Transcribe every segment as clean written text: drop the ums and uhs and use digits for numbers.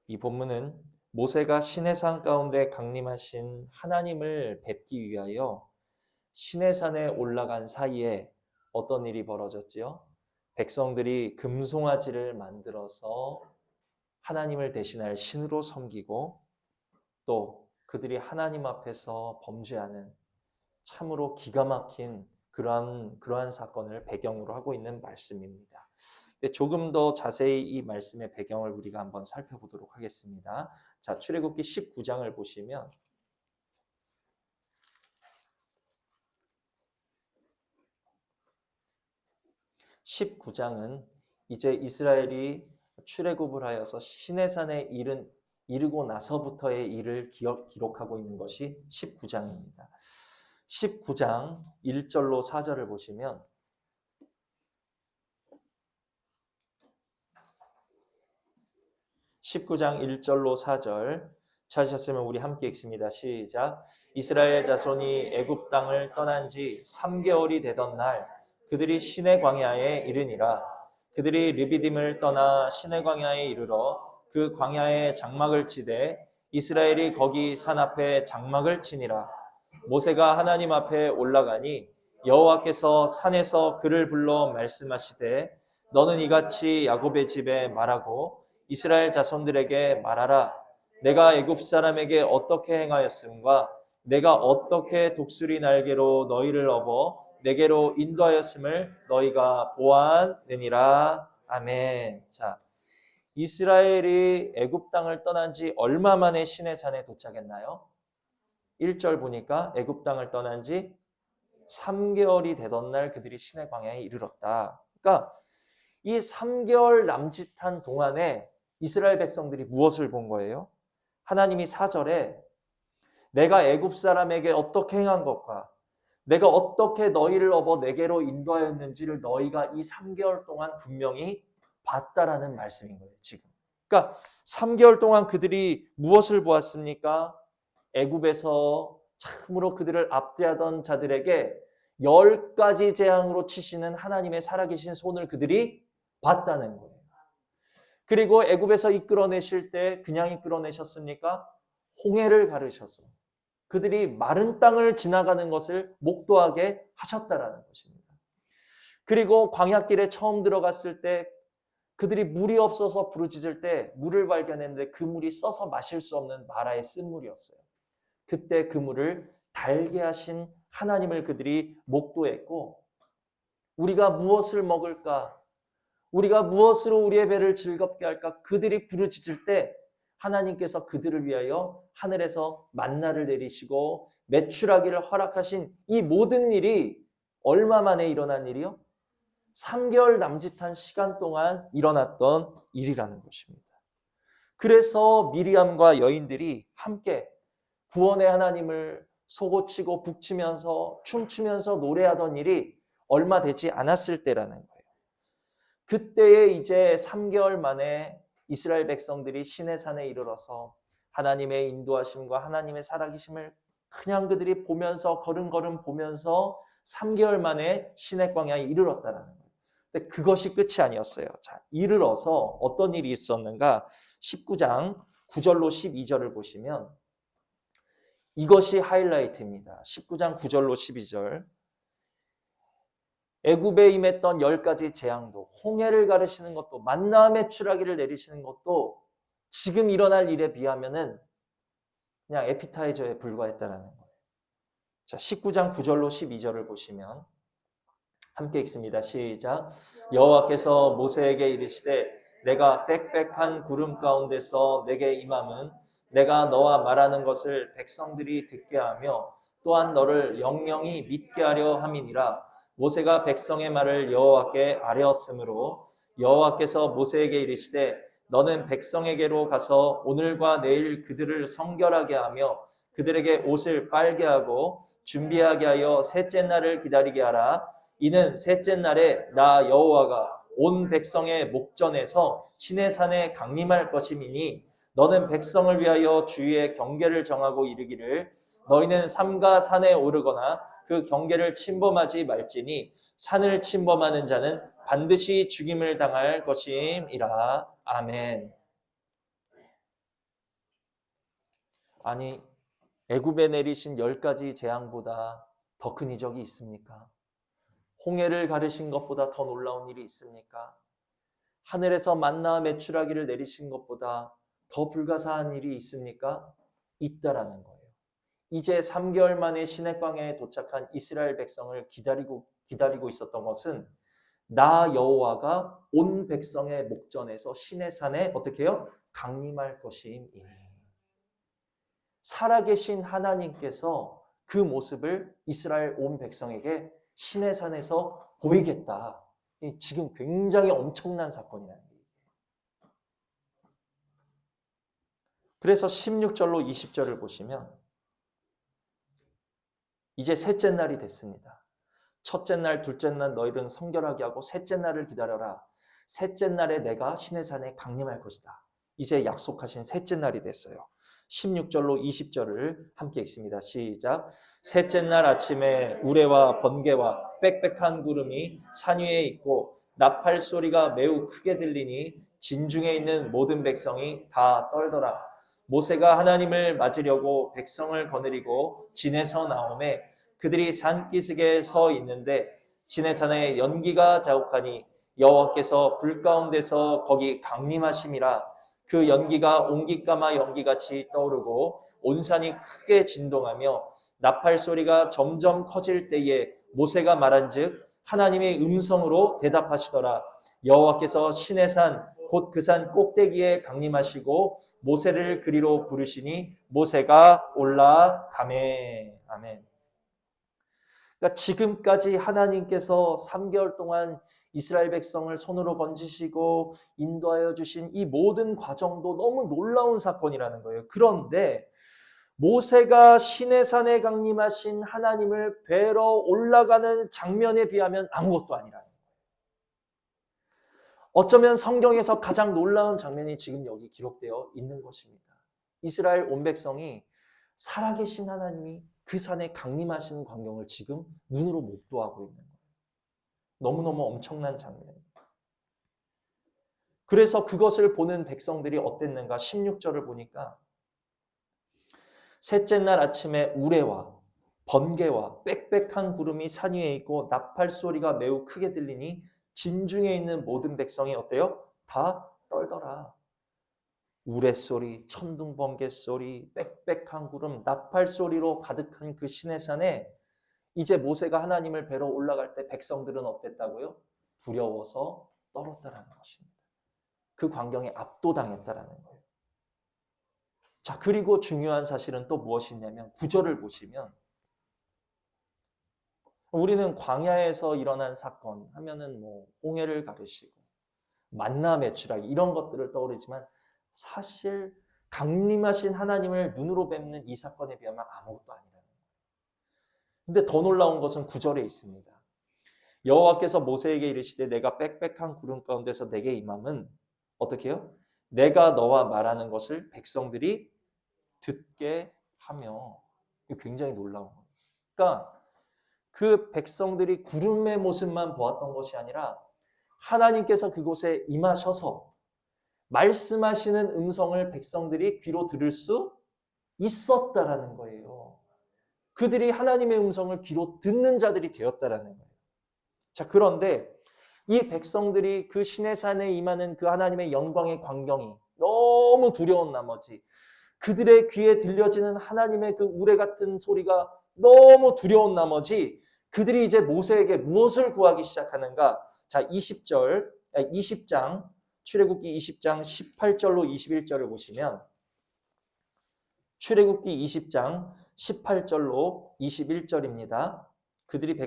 이 본문은 모세가 시내산 가운데 강림하신 하나님을 뵙기 위하여 시내산에 올라간 사이에 어떤 일이 벌어졌지요? 백성들이 금송아지를 만들어서 하나님을 대신할 신으로 섬기고 또 그들이 하나님 앞에서 범죄하는 참으로 기가 막힌 그러한 사건을 배경으로 하고 있는 말씀입니다. 조금 더 자세히 이 말씀의 배경을 우리가 한번 살펴보도록 하겠습니다. 자, 출애굽기 19장을 보시면 19장은 이제 이스라엘이 출애굽을 하여서 시내산에 이르고 나서부터의 일을 기록하고 있는 것이 19장입니다. 19장 1절로 4절을 보시면 19장 1절로 4절 찾으셨으면 우리 함께 읽습니다. 시작. 이스라엘 자손이 애굽 땅을 떠난 지 3개월이 되던 날 그들이 시내 광야에 이르니라. 그들이 르비딤을 떠나 시내 광야에 이르러 그 광야에 장막을 치되 이스라엘이 거기 산 앞에 장막을 치니라. 모세가 하나님 앞에 올라가니 여호와께서 산에서 그를 불러 말씀하시되 너는 이같이 야곱의 집에 말하고 이스라엘 자손들에게 말하라. 내가 애굽 사람에게 어떻게 행하였음과 내가 어떻게 독수리 날개로 너희를 업어 내게로 인도하였음을 너희가 보았느니라. 아멘. 자, 이스라엘이 애굽 땅을 떠난 지 얼마 만에 시내산에 도착했나요? 1절 보니까 애굽 땅을 떠난 지 3개월이 되던 날 그들이 시내 광야에 이르렀다. 그러니까 이 3개월 남짓한 동안에 이스라엘 백성들이 무엇을 본 거예요? 하나님이 4절에 내가 애굽 사람에게 어떻게 행한 것과 내가 어떻게 너희를 업어 내게로 인도하였는지를 너희가 이 3개월 동안 분명히 봤다라는 말씀인 거예요, 지금. 그러니까 3개월 동안 그들이 무엇을 보았습니까? 애굽에서 참으로 그들을 압제하던 자들에게 10가지 재앙으로 치시는 하나님의 살아계신 손을 그들이 봤다는 거예요. 그리고 애굽에서 이끌어내실 때 그냥 이끌어내셨습니까? 홍해를 가르셔서 그들이 마른 땅을 지나가는 것을 목도하게 하셨다라는 것입니다. 그리고 광야길에 처음 들어갔을 때 그들이 물이 없어서 부르짖을 때 물을 발견했는데 그 물이 써서 마실 수 없는 마라의 쓴물이었어요. 그때 그 물을 달게 하신 하나님을 그들이 목도했고 우리가 무엇을 먹을까? 우리가 무엇으로 우리의 배를 즐겁게 할까? 그들이 부르짖을 때 하나님께서 그들을 위하여 하늘에서 만나를 내리시고 메추라기를 허락하신 이 모든 일이 얼마 만에 일어난 일이요? 3개월 남짓한 시간 동안 일어났던 일이라는 것입니다. 그래서 미리암과 여인들이 함께 구원의 하나님을 소고치고 북치면서 춤추면서 노래하던 일이 얼마 되지 않았을 때라는 거예요. 그때에 이제 3개월 만에 이스라엘 백성들이 시내산에 이르러서 하나님의 인도하심과 하나님의 살아계심을 그냥 그들이 보면서 걸음걸음 보면서 3개월 만에 시내 광야에 이르렀다는 거예요. 근데 그것이 끝이 아니었어요. 자, 이르러서 어떤 일이 있었는가? 19장 9절로 12절을 보시면 이것이 하이라이트입니다. 19장 9절로 12절. 애굽에 임했던 10가지 재앙도 홍해를 가르시는 것도 만나 메추라기를 내리시는 것도 지금 일어날 일에 비하면은 그냥 에피타이저에 불과했다는 거예요. 자, 19장 9절로 12절을 보시면 함께 읽습니다. 시작. 여호와께서 모세에게 이르시되 내가 빽빽한 구름 가운데서 내게 임함은 내가 너와 말하는 것을 백성들이 듣게 하며 또한 너를 영영히 믿게 하려 함이니라. 모세가 백성의 말을 여호와께 아뢰었으므로 여호와께서 모세에게 이르시되 너는 백성에게로 가서 오늘과 내일 그들을 성결하게 하며 그들에게 옷을 빨게 하고 준비하게 하여 셋째 날을 기다리게 하라. 이는 셋째 날에 나 여호와가 온 백성의 목전에서 시내산에 강림할 것임이니 너는 백성을 위하여 주의 경계를 정하고 이르기를 너희는 삼가 산에 오르거나 그 경계를 침범하지 말지니 산을 침범하는 자는 반드시 죽임을 당할 것임이라. 아멘. 아니, 애굽에 내리신 10가지 재앙보다 더 큰 이적이 있습니까? 홍해를 가르신 것보다 더 놀라운 일이 있습니까? 하늘에서 만나 메추라기를 내리신 것보다 더 불가사한 일이 있습니까? 있다라는 거예요. 이제 3개월 만에 시내광야에 도착한 이스라엘 백성을 기다리고 있었던 것은 나 여호와가 온 백성의 목전에서 시내산에 어떻게 해요? 강림할 것임이니. 살아계신 하나님께서 그 모습을 이스라엘 온 백성에게 시내산에서 보이겠다. 지금 굉장히 엄청난 사건이라는 거예요. 그래서 16절로 20절을 보시면 이제 셋째 날이 됐습니다. 첫째 날, 둘째 날 너희는 성결하게 하고 셋째 날을 기다려라. 셋째 날에 내가 시내산에 강림할 것이다. 이제 약속하신 셋째 날이 됐어요. 16절로 20절을 함께 읽습니다. 시작. 셋째 날 아침에 우레와 번개와 빽빽한 구름이 산 위에 있고 나팔 소리가 매우 크게 들리니 진중에 있는 모든 백성이 다 떨더라. 모세가 하나님을 맞으려고 백성을 거느리고 진에서 나오매 그들이 산기슭에 서 있는데 시내산에 연기가 자욱하니 여호와께서 불 가운데서 거기 강림하심이라. 그 연기가 옹기까마 연기같이 떠오르고 온 산이 크게 진동하며 나팔 소리가 점점 커질 때에 모세가 말한즉 하나님의 음성으로 대답하시더라. 여호와께서 시내산 곧 그 산 꼭대기에 강림하시고 모세를 그리로 부르시니 모세가 올라가매. 아멘. 그러니까 지금까지 하나님께서 3개월 동안 이스라엘 백성을 손으로 건지시고 인도하여 주신 이 모든 과정도 너무 놀라운 사건이라는 거예요. 그런데 모세가 시내산에 강림하신 하나님을 뵈러 올라가는 장면에 비하면 아무것도 아니라는 거예요. 어쩌면 성경에서 가장 놀라운 장면이 지금 여기 기록되어 있는 것입니다. 이스라엘 온 백성이 살아계신 하나님이 그 산에 강림하시는 광경을 지금 눈으로 목도하고 있는 거예요. 너무너무 엄청난 장면입니다. 그래서 그것을 보는 백성들이 어땠는가? 16절을 보니까 셋째 날 아침에 우레와 번개와 빽빽한 구름이 산 위에 있고 나팔 소리가 매우 크게 들리니 진중에 있는 모든 백성이 어때요? 다 떨더라. 우레소리, 천둥번개 소리, 빽빽한 구름, 나팔 소리로 가득한 그 시내산에 이제 모세가 하나님을 뵈러 올라갈 때 백성들은 어땠다고요? 두려워서 떨었다라는 것입니다. 그 광경에 압도당했다라는 거예요. 자, 그리고 중요한 사실은 또 무엇이냐면 9절을 보시면 우리는 광야에서 일어난 사건 하면은 홍해를 가르시고 만나 메추라기 이런 것들을 떠오르지만 사실 강림하신 하나님을 눈으로 뵙는 이 사건에 비하면 아무것도 아니라는 거예요. 근데 더 놀라운 것은 9절에 있습니다. 여호와께서 모세에게 이르시되 내가 빽빽한 구름 가운데서 내게 임함은 어떻게 해요? 내가 너와 말하는 것을 백성들이 듣게 하며. 이거 굉장히 놀라운 거예요. 그러니까 그 백성들이 구름의 모습만 보았던 것이 아니라 하나님께서 그곳에 임하셔서 말씀하시는 음성을 백성들이 귀로 들을 수 있었다라는 거예요. 그들이 하나님의 음성을 귀로 듣는 자들이 되었다라는 거예요. 자, 그런데 이 백성들이 그 시내산에 임하는 그 하나님의 영광의 광경이 너무 두려운 나머지 그들의 귀에 들려지는 하나님의 그 우레 같은 소리가 너무 두려운 나머지 그들이 이제 모세에게 무엇을 구하기 시작하는가? 자, 20장 출애굽기 20장 18절로 21절을 보시면 출애굽기 20장 18절로 21절입니다. 그들이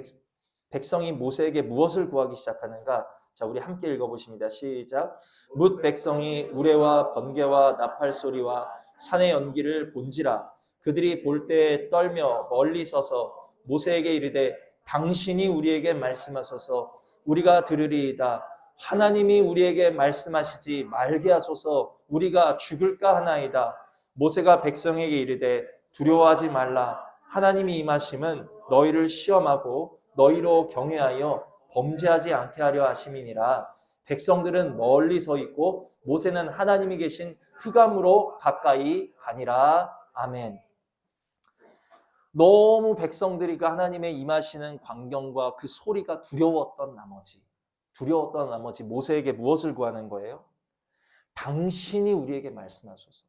백성이 모세에게 무엇을 구하기 시작하는가? 자, 우리 함께 읽어보십니다. 시작. 뭇 백성이 우레와 번개와 나팔 소리와 산의 연기를 본지라. 그들이 볼 때에 떨며 멀리 서서 모세에게 이르되 당신이 우리에게 말씀하소서 우리가 들으리이다. 하나님이 우리에게 말씀하시지 말게 하소서 우리가 죽을까 하나이다. 모세가 백성에게 이르되 두려워하지 말라. 하나님이 임하심은 너희를 시험하고 너희로 경외하여 범죄하지 않게 하려 하심이니라. 백성들은 멀리 서 있고 모세는 하나님이 계신 흑암으로 가까이 가니라. 아멘. 너무 백성들이 그 하나님의 임하시는 광경과 그 소리가 두려웠던 나머지 모세에게 무엇을 구하는 거예요? 당신이 우리에게 말씀하소서.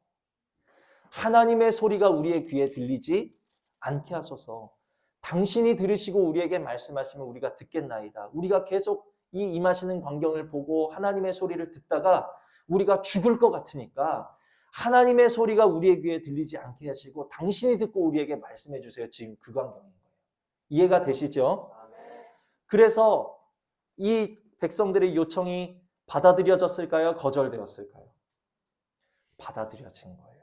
하나님의 소리가 우리의 귀에 들리지 않게 하소서. 당신이 들으시고 우리에게 말씀하시면 우리가 듣겠나이다. 우리가 계속 이 임하시는 광경을 보고 하나님의 소리를 듣다가 우리가 죽을 것 같으니까 하나님의 소리가 우리의 귀에 들리지 않게 하시고 당신이 듣고 우리에게 말씀해 주세요. 지금 그 광경인 거예요. 이해가 되시죠? 그래서 이 백성들의 요청이 받아들여졌을까요? 거절되었을까요? 받아들여진 거예요.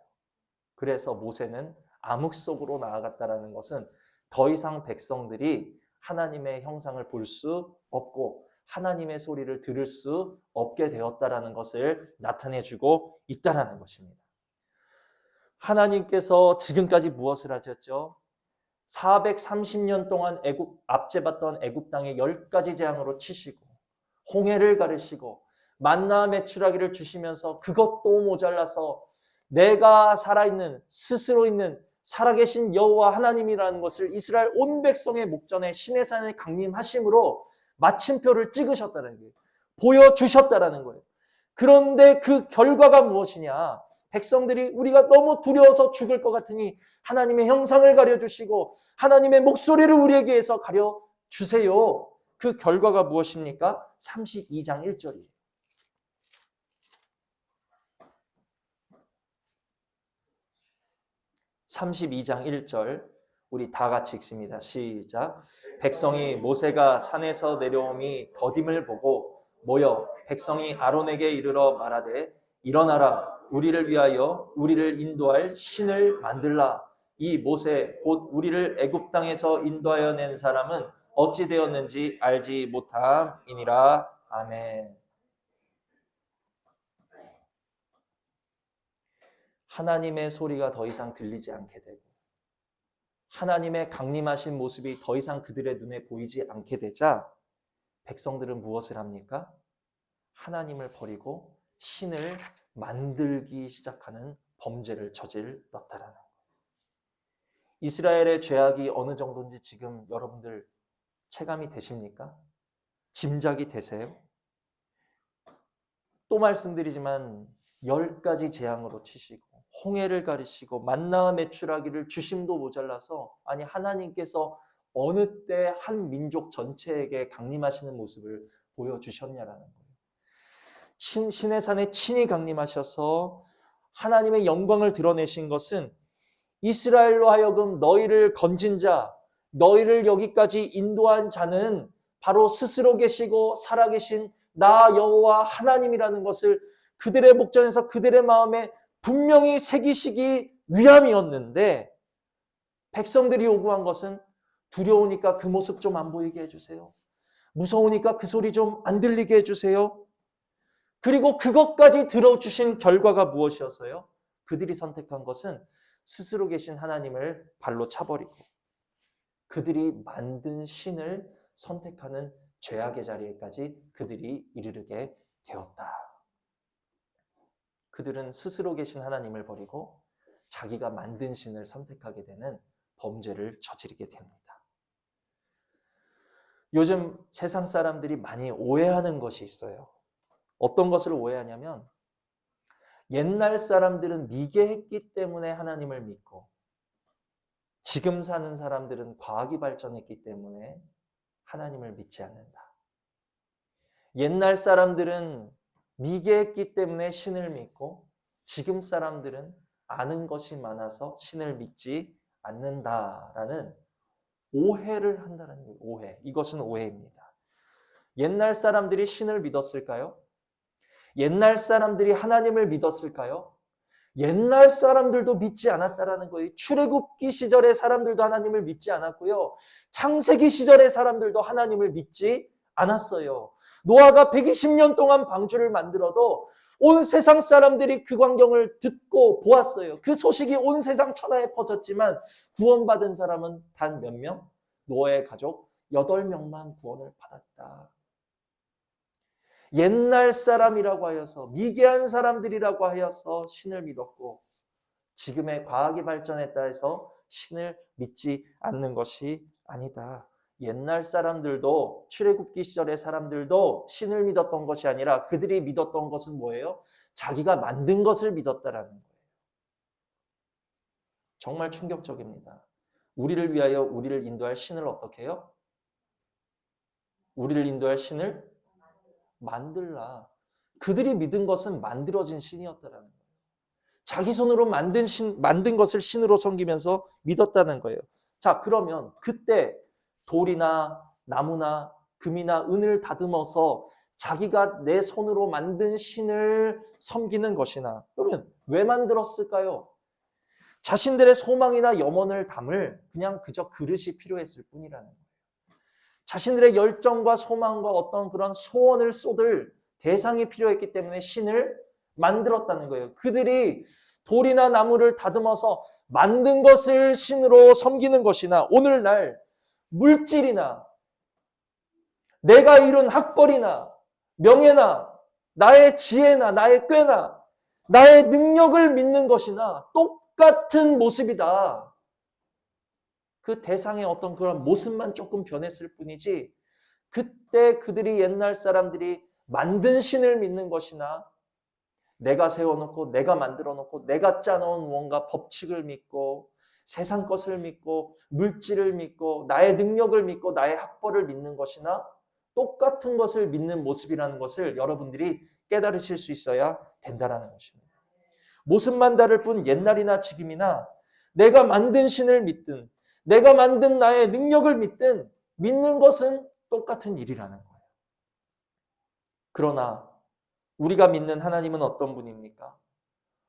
그래서 모세는 암흑 속으로 나아갔다라는 것은 더 이상 백성들이 하나님의 형상을 볼 수 없고 하나님의 소리를 들을 수 없게 되었다라는 것을 나타내주고 있다라는 것입니다. 하나님께서 지금까지 무엇을 하셨죠? 430년 동안 압제받던 애굽 땅에 10가지 재앙으로 치시고 홍해를 가르시고 만나 메추라기를 주시면서 그것도 모자라서 내가 살아있는 스스로 있는 살아계신 여호와 하나님이라는 것을 이스라엘 온 백성의 목전에 시내산을 강림하심으로 마침표를 찍으셨다는 거예요. 보여주셨다는 거예요. 그런데 그 결과가 무엇이냐? 백성들이 우리가 너무 두려워서 죽을 것 같으니 하나님의 형상을 가려주시고 하나님의 목소리를 우리에게 해서 가려주세요. 그 결과가 무엇입니까? 32장 1절이에요. 32장 1절 우리 다 같이 읽습니다. 시작. 백성이 모세가 산에서 내려옴이 더딤을 보고 모여 백성이 아론에게 이르러 말하되 일어나라 우리를 위하여 우리를 인도할 신을 만들라. 이 모세 곧 우리를 애굽 땅에서 인도하여 낸 사람은 어찌 되었는지 알지 못함이니라. 아멘. 하나님의 소리가 더 이상 들리지 않게 되고 하나님의 강림하신 모습이 더 이상 그들의 눈에 보이지 않게 되자 백성들은 무엇을 합니까? 하나님을 버리고 신을 만들기 시작하는 범죄를 저질렀다라는 거예요. 이스라엘의 죄악이 어느 정도인지 지금 여러분들 체감이 되십니까? 짐작이 되세요? 또 말씀드리지만 10가지 재앙으로 치시고 홍해를 가르시고 만나와 메추라기를 주심도 모자라서 아니 하나님께서 어느 때 한 민족 전체에게 강림하시는 모습을 보여주셨냐라는 거예요. 시내산에 친히 강림하셔서 하나님의 영광을 드러내신 것은 이스라엘로 하여금 너희를 건진 자, 너희를 여기까지 인도한 자는 바로 스스로 계시고 살아계신 나 여호와 하나님이라는 것을 그들의 목전에서 그들의 마음에 분명히 새기시기 위함이었는데 백성들이 요구한 것은 두려우니까 그 모습 좀 안 보이게 해주세요. 무서우니까 그 소리 좀 안 들리게 해주세요. 그리고 그것까지 들어주신 결과가 무엇이었어요? 그들이 선택한 것은 스스로 계신 하나님을 발로 차버리고 그들이 만든 신을 선택하는 죄악의 자리에까지 그들이 이르게 되었다. 그들은 스스로 계신 하나님을 버리고 자기가 만든 신을 선택하게 되는 범죄를 저지르게 됩니다. 요즘 세상 사람들이 많이 오해하는 것이 있어요. 어떤 것을 오해하냐면 옛날 사람들은 미개했기 때문에 하나님을 믿고 지금 사는 사람들은 과학이 발전했기 때문에 하나님을 믿지 않는다. 옛날 사람들은 미개했기 때문에 신을 믿고 지금 사람들은 아는 것이 많아서 신을 믿지 않는다라는 오해를 한다는 거예요. 오해. 이것은 오해입니다. 옛날 사람들이 신을 믿었을까요? 옛날 사람들이 하나님을 믿었을까요? 옛날 사람들도 믿지 않았다라는 거예요. 출애굽기 시절의 사람들도 하나님을 믿지 않았고요. 창세기 시절의 사람들도 하나님을 믿지 않았어요. 노아가 120년 동안 방주를 만들어도 온 세상 사람들이 그 광경을 듣고 보았어요. 그 소식이 온 세상 천하에 퍼졌지만 구원받은 사람은 단 몇 명? 노아의 가족 8명만 구원을 받았다. 옛날 사람이라고 하여서 미개한 사람들이라고 하여서 신을 믿었고 지금의 과학이 발전했다 해서 신을 믿지 않는 것이 아니다. 옛날 사람들도, 출애굽기 시절의 사람들도 신을 믿었던 것이 아니라 그들이 믿었던 것은 뭐예요? 자기가 만든 것을 믿었다라는 거예요. 정말 충격적입니다. 우리를 위하여 우리를 인도할 신을 어떻게 해요? 우리를 인도할 신을 만들라. 그들이 믿은 것은 만들어진 신이었다라는 거예요. 자기 손으로 만든 것을 신으로 섬기면서 믿었다는 거예요. 자, 그러면 그때 돌이나 나무나 금이나 은을 다듬어서 자기가 내 손으로 만든 신을 섬기는 것이나, 그러면 왜 만들었을까요? 자신들의 소망이나 염원을 담을 그냥 그저 그릇이 필요했을 뿐이라는 거예요. 자신들의 열정과 소망과 어떤 그런 소원을 쏟을 대상이 필요했기 때문에 신을 만들었다는 거예요. 그들이 돌이나 나무를 다듬어서 만든 것을 신으로 섬기는 것이나, 오늘날 물질이나 내가 이룬 학벌이나 명예나 나의 지혜나 나의 꾀나 나의 능력을 믿는 것이나 똑같은 모습이다. 그 대상의 어떤 그런 모습만 조금 변했을 뿐이지, 그때 그들이, 옛날 사람들이 만든 신을 믿는 것이나 내가 세워놓고 내가 만들어놓고 내가 짜놓은 뭔가 법칙을 믿고 세상 것을 믿고 물질을 믿고 나의 능력을 믿고 나의 학벌을 믿는 것이나 똑같은 것을 믿는 모습이라는 것을 여러분들이 깨달으실 수 있어야 된다는 것입니다. 모습만 다를 뿐 옛날이나 지금이나 내가 만든 신을 믿든 내가 만든 나의 능력을 믿든 믿는 것은 똑같은 일이라는 거예요. 그러나 우리가 믿는 하나님은 어떤 분입니까?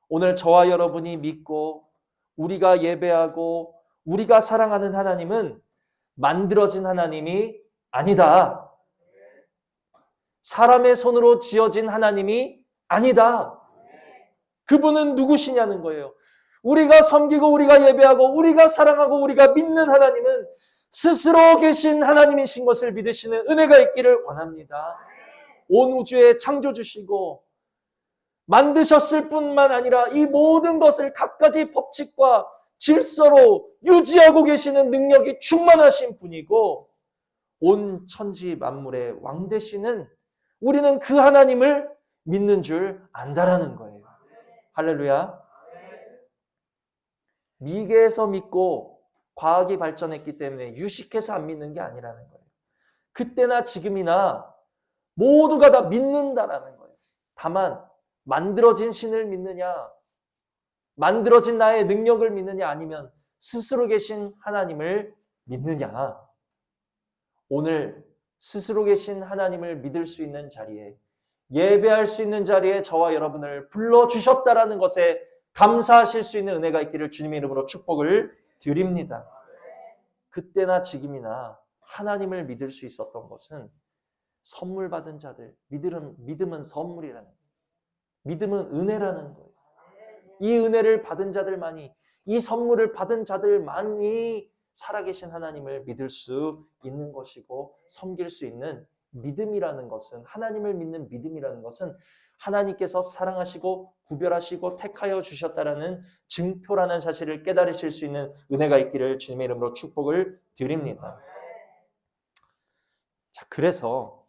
오늘 저와 여러분이 믿고 우리가 예배하고 우리가 사랑하는 하나님은 만들어진 하나님이 아니다. 사람의 손으로 지어진 하나님이 아니다. 그분은 누구시냐는 거예요. 우리가 섬기고 우리가 예배하고 우리가 사랑하고 우리가 믿는 하나님은 스스로 계신 하나님이신 것을 믿으시는 은혜가 있기를 원합니다. 온 우주에 창조주시고 만드셨을 뿐만 아니라 이 모든 것을 갖가지 법칙과 질서로 유지하고 계시는 능력이 충만하신 분이고, 온 천지 만물의 왕 되시는 우리는 그 하나님을 믿는 줄 안다라는 거예요. 할렐루야. 미개해서 믿고 과학이 발전했기 때문에 유식해서 안 믿는 게 아니라는 거예요. 그때나 지금이나 모두가 다 믿는다라는 거예요. 다만 만들어진 신을 믿느냐, 만들어진 나의 능력을 믿느냐, 아니면 스스로 계신 하나님을 믿느냐. 오늘 스스로 계신 하나님을 믿을 수 있는 자리에, 예배할 수 있는 자리에 저와 여러분을 불러주셨다라는 것에 감사하실 수 있는 은혜가 있기를 주님의 이름으로 축복을 드립니다. 그때나 지금이나 하나님을 믿을 수 있었던 것은 선물 받은 자들, 믿음은 선물이라는 거예요. 믿음은 은혜라는 거예요. 이 은혜를 받은 자들만이, 이 선물을 받은 자들만이 살아계신 하나님을 믿을 수 있는 것이고, 섬길 수 있는 믿음이라는 것은, 하나님을 믿는 믿음이라는 것은 하나님께서 사랑하시고 구별하시고 택하여 주셨다라는 증표라는 사실을 깨달으실 수 있는 은혜가 있기를 주님의 이름으로 축복을 드립니다. 자, 그래서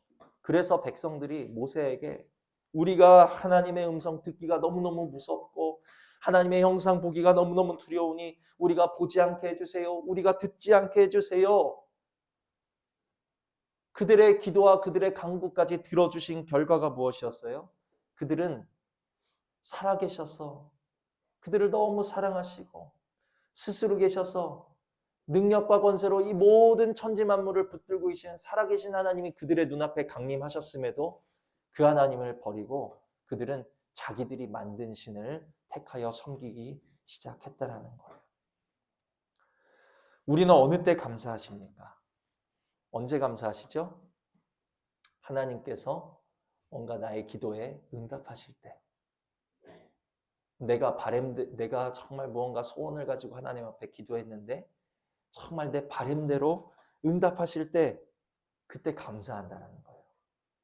백성들이 모세에게 우리가 하나님의 음성 듣기가 너무너무 무섭고 하나님의 형상 보기가 너무너무 두려우니 우리가 보지 않게 해주세요. 우리가 듣지 않게 해주세요. 그들의 기도와 그들의 간구까지 들어주신 결과가 무엇이었어요? 그들은 살아계셔서, 그들을 너무 사랑하시고 스스로 계셔서 능력과 권세로 이 모든 천지 만물을 붙들고 계신 살아계신 하나님이 그들의 눈앞에 강림하셨음에도 그 하나님을 버리고 그들은 자기들이 만든 신을 택하여 섬기기 시작했다라는 거예요. 우리는 어느 때 감사하십니까? 언제 감사하시죠? 하나님께서 뭔가 나의 기도에 응답하실 때, 내가 정말 무언가 소원을 가지고 하나님 앞에 기도했는데 정말 내 바램대로 응답하실 때, 그때 감사한다는 거예요.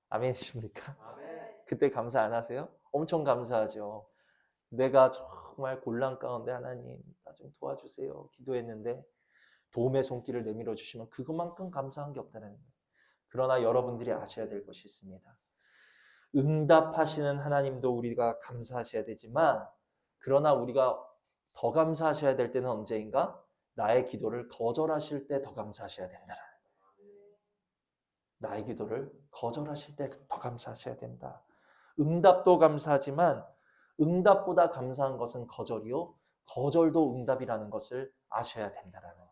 아멘이십니까? 아멘. 그때 감사 안 하세요? 엄청 감사하죠. 내가 정말 곤란 가운데 하나님 나 좀 도와주세요 기도했는데 도움의 손길을 내밀어 주시면 그것만큼 감사한 게 없다는 거예요. 그러나 여러분들이 아셔야 될 것이 있습니다. 응답하시는 하나님도 우리가 감사하셔야 되지만 그러나 우리가 더 감사하셔야 될 때는 언제인가? 나의 기도를 거절하실 때 더 감사하셔야 된다는 거예요. 나의 기도를 거절하실 때 더 감사하셔야 된다. 응답도 감사하지만 응답보다 감사한 것은 거절이요. 거절도 응답이라는 것을 아셔야 된다는 거예요.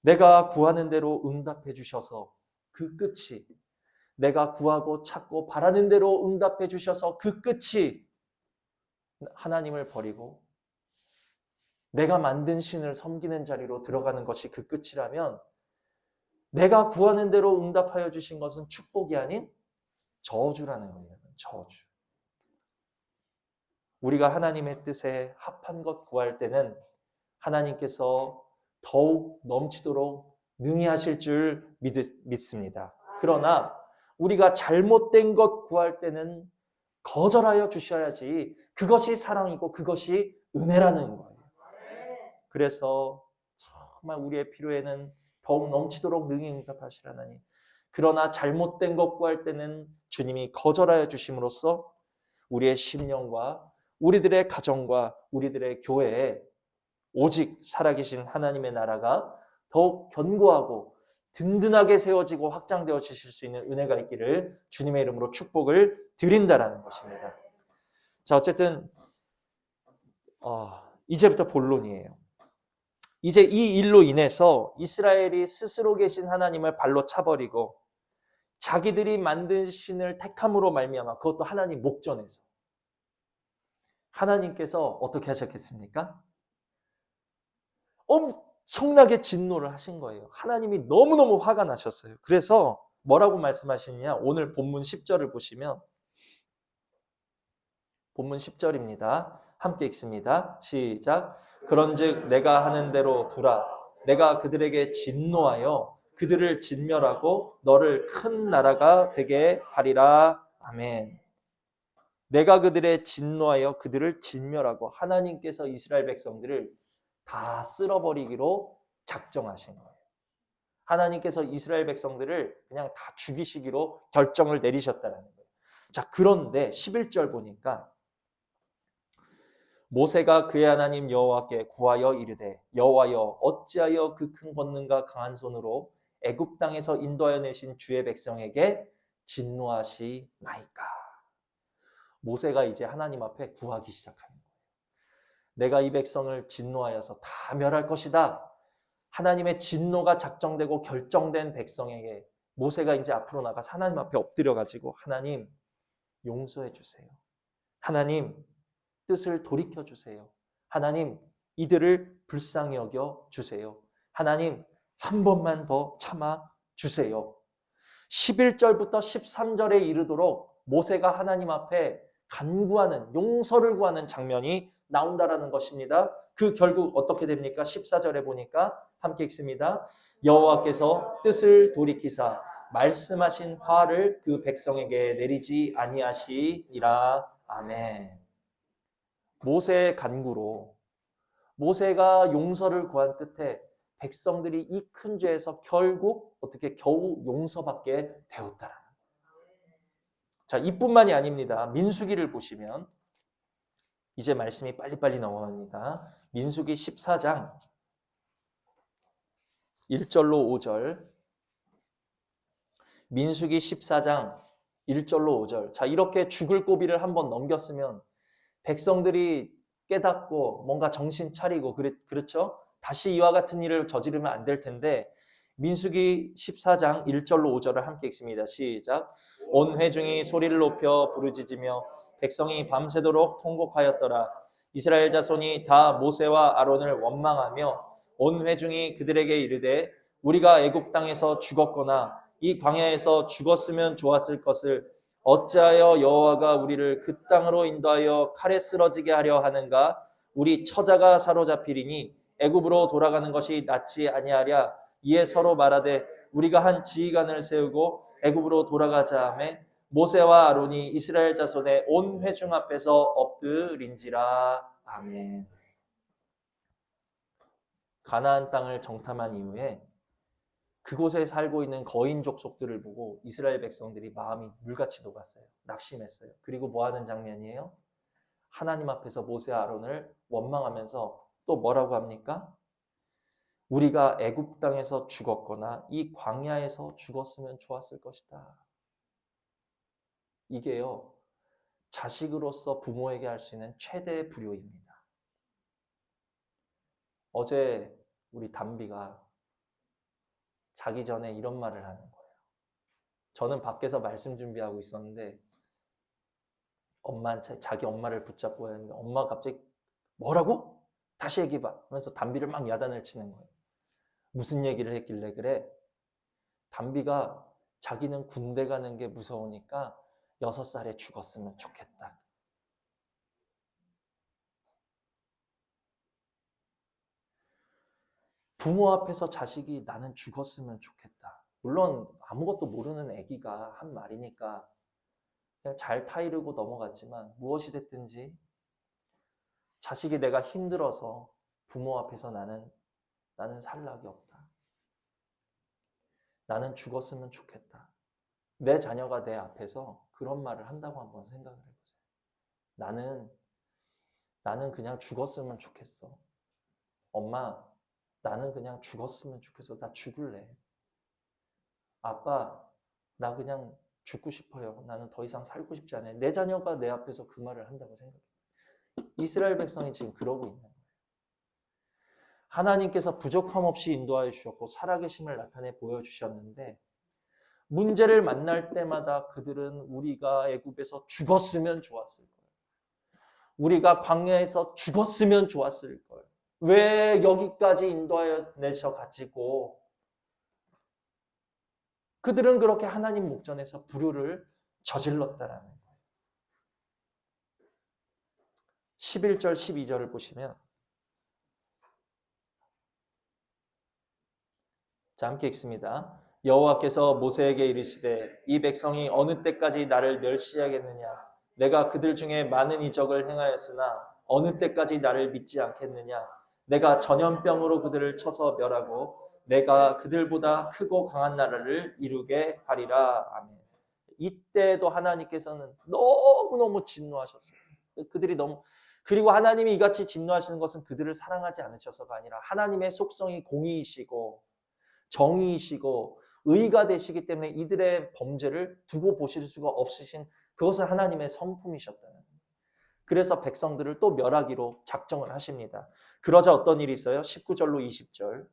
내가 구하는 대로 응답해 주셔서 그 끝이 내가 구하고 찾고 바라는 대로 응답해 주셔서 그 끝이 하나님을 버리고 내가 만든 신을 섬기는 자리로 들어가는 것이 그 끝이라면 내가 구하는 대로 응답하여 주신 것은 축복이 아닌 저주라는 거예요. 저주. 우리가 하나님의 뜻에 합한 것 구할 때는 하나님께서 더욱 넘치도록 능히 하실 줄 믿습니다. 그러나 우리가 잘못된 것 구할 때는 거절하여 주셔야지 그것이 사랑이고 그것이 은혜라는 거예요. 그래서 정말 우리의 필요에는 더욱 넘치도록 능히 응답하실 하나님. 그러나 잘못된 것 구할 때는 주님이 거절하여 주심으로써 우리의 심령과 우리들의 가정과 우리들의 교회에 오직 살아계신 하나님의 나라가 더욱 견고하고 든든하게 세워지고 확장되어 지실 수 있는 은혜가 있기를 주님의 이름으로 축복을 드린다라는 것입니다. 자, 어쨌든 이제부터 본론이에요. 이제 이 일로 인해서 이스라엘이 스스로 계신 하나님을 발로 차버리고 자기들이 만든 신을 택함으로 말미암아 그것도 하나님 목전에서 하나님께서 어떻게 하셨겠습니까? 엄청나게 진노를 하신 거예요. 하나님이 너무너무 화가 나셨어요. 그래서 뭐라고 말씀하시느냐? 오늘 본문 10절을 보시면 본문 10절입니다. 함께 읽습니다. 시작. 그런즉 내가 하는 대로 두라. 내가 그들에게 진노하여 그들을 진멸하고 너를 큰 나라가 되게 하리라. 아멘. 내가 그들의 진노하여 그들을 진멸하고 하나님께서 이스라엘 백성들을 다 쓸어버리기로 작정하신 거예요. 하나님께서 이스라엘 백성들을 그냥 다 죽이시기로 결정을 내리셨다는 거예요. 자, 그런데 11절 보니까 모세가 그의 하나님 여호와께 구하여 이르되 여호와여 어찌하여 그 큰 권능과 강한 손으로 애굽 땅에서 인도하여 내신 주의 백성에게 진노하시나이까. 모세가 이제 하나님 앞에 구하기 시작하는 거예요. 내가 이 백성을 진노하여서 다 멸할 것이다. 하나님의 진노가 작정되고 결정된 백성에게 모세가 이제 앞으로 나가서 하나님 앞에 엎드려가지고 하나님 용서해 주세요. 하나님 뜻을 돌이켜 주세요. 하나님 이들을 불쌍히 여겨 주세요. 하나님 한 번만 더 참아 주세요. 11절부터 13절에 이르도록 모세가 하나님 앞에 간구하는 용서를 구하는 장면이 나온다라는 것입니다. 그 결국 어떻게 됩니까? 14절에 보니까 함께 읽습니다. 여호와께서 뜻을 돌이키사 말씀하신 화를 그 백성에게 내리지 아니하시니라. 아멘. 모세의 간구로 모세가 용서를 구한 끝에 백성들이 이 큰 죄에서 결국 어떻게 겨우 용서받게 되었다라는 거예요. 자, 이뿐만이 아닙니다. 민수기를 보시면 이제 말씀이 빨리빨리 넘어갑니다. 민수기 14장 1절로 5절. 민수기 14장 1절로 5절. 자, 이렇게 죽을 고비를 한번 넘겼으면 백성들이 깨닫고 뭔가 정신 차리고 그렇죠? 다시 이와 같은 일을 저지르면 안 될 텐데 민수기 14장 1절로 5절을 함께 읽습니다. 시작. 온 회중이 소리를 높여 부르짖으며 백성이 밤새도록 통곡하였더라. 이스라엘 자손이 다 모세와 아론을 원망하며 온 회중이 그들에게 이르되 우리가 애굽 땅에서 죽었거나 이 광야에서 죽었으면 좋았을 것을 어찌하여 여호와가 우리를 그 땅으로 인도하여 칼에 쓰러지게 하려 하는가? 우리 처자가 사로잡히리니 애굽으로 돌아가는 것이 낫지 아니하랴. 이에 서로 말하되 우리가 한 지휘관을 세우고 애굽으로 돌아가자 하매 모세와 아론이 이스라엘 자손의 온 회중 앞에서 엎드린지라. 아멘. 가나안 땅을 정탐한 이후에 그곳에 살고 있는 거인 족속들을 보고 이스라엘 백성들이 마음이 물같이 녹았어요. 낙심했어요. 그리고 뭐 하는 장면이에요? 하나님 앞에서 모세와 아론을 원망하면서 또 뭐라고 합니까? 우리가 애굽 땅에서 죽었거나 이 광야에서 죽었으면 좋았을 것이다. 이게요, 자식으로서 부모에게 할 수 있는 최대의 불효입니다. 어제 우리 담비가 자기 전에 이런 말을 하는 거예요. 저는 밖에서 말씀 준비하고 있었는데 자기 엄마를 붙잡고 했는데 엄마가 갑자기 뭐라고? 다시 얘기해봐 하면서 담비를 막 야단을 치는 거예요. 무슨 얘기를 했길래 그래? 담비가 자기는 군대 가는 게 무서우니까 6살에 죽었으면 좋겠다. 부모 앞에서 자식이 나는 죽었으면 좋겠다. 물론 아무것도 모르는 아기가 한 말이니까 그냥 잘 타이르고 넘어갔지만 무엇이 됐든지 자식이 내가 힘들어서 부모 앞에서 나는 살 낙이 없다. 나는 죽었으면 좋겠다. 내 자녀가 내 앞에서 그런 말을 한다고 한번 생각을 해보세요. 나는 그냥 죽었으면 좋겠어. 엄마, 나는 그냥 죽었으면 좋겠어. 나 죽을래. 아빠, 나 그냥 죽고 싶어요. 나는 더 이상 살고 싶지 않아요. 내 자녀가 내 앞에서 그 말을 한다고 생각해요. 이스라엘 백성이 지금 그러고 있는 거예요. 하나님께서 부족함 없이 인도하여 주셨고 살아계심을 나타내 보여주셨는데 문제를 만날 때마다 그들은 우리가 애굽에서 죽었으면 좋았을 거예요. 우리가 광야에서 죽었으면 좋았을 거예요. 왜 여기까지 인도하여 내셔가지고 그들은 그렇게 하나님 목전에서 불효를 저질렀다라는 거예요. 11절 12절을 보시면 자, 함께 읽습니다. 여호와께서 모세에게 이르시되 이 백성이 어느 때까지 나를 멸시하겠느냐? 내가 그들 중에 많은 이적을 행하였으나 어느 때까지 나를 믿지 않겠느냐? 내가 전염병으로 그들을 쳐서 멸하고 내가 그들보다 크고 강한 나라를 이루게 하리라. 아멘. 이때도 하나님께서는 너무너무 진노하셨어요. 그리고 하나님이 이같이 진노하시는 것은 그들을 사랑하지 않으셔서가 아니라 하나님의 속성이 공의이시고 정의이시고 의가 되시기 때문에 이들의 범죄를 두고 보실 수가 없으신 그것은 하나님의 성품이셨다는 거예요. 그래서 백성들을 또 멸하기로 작정을 하십니다. 그러자 어떤 일이 있어요? 19절로 20절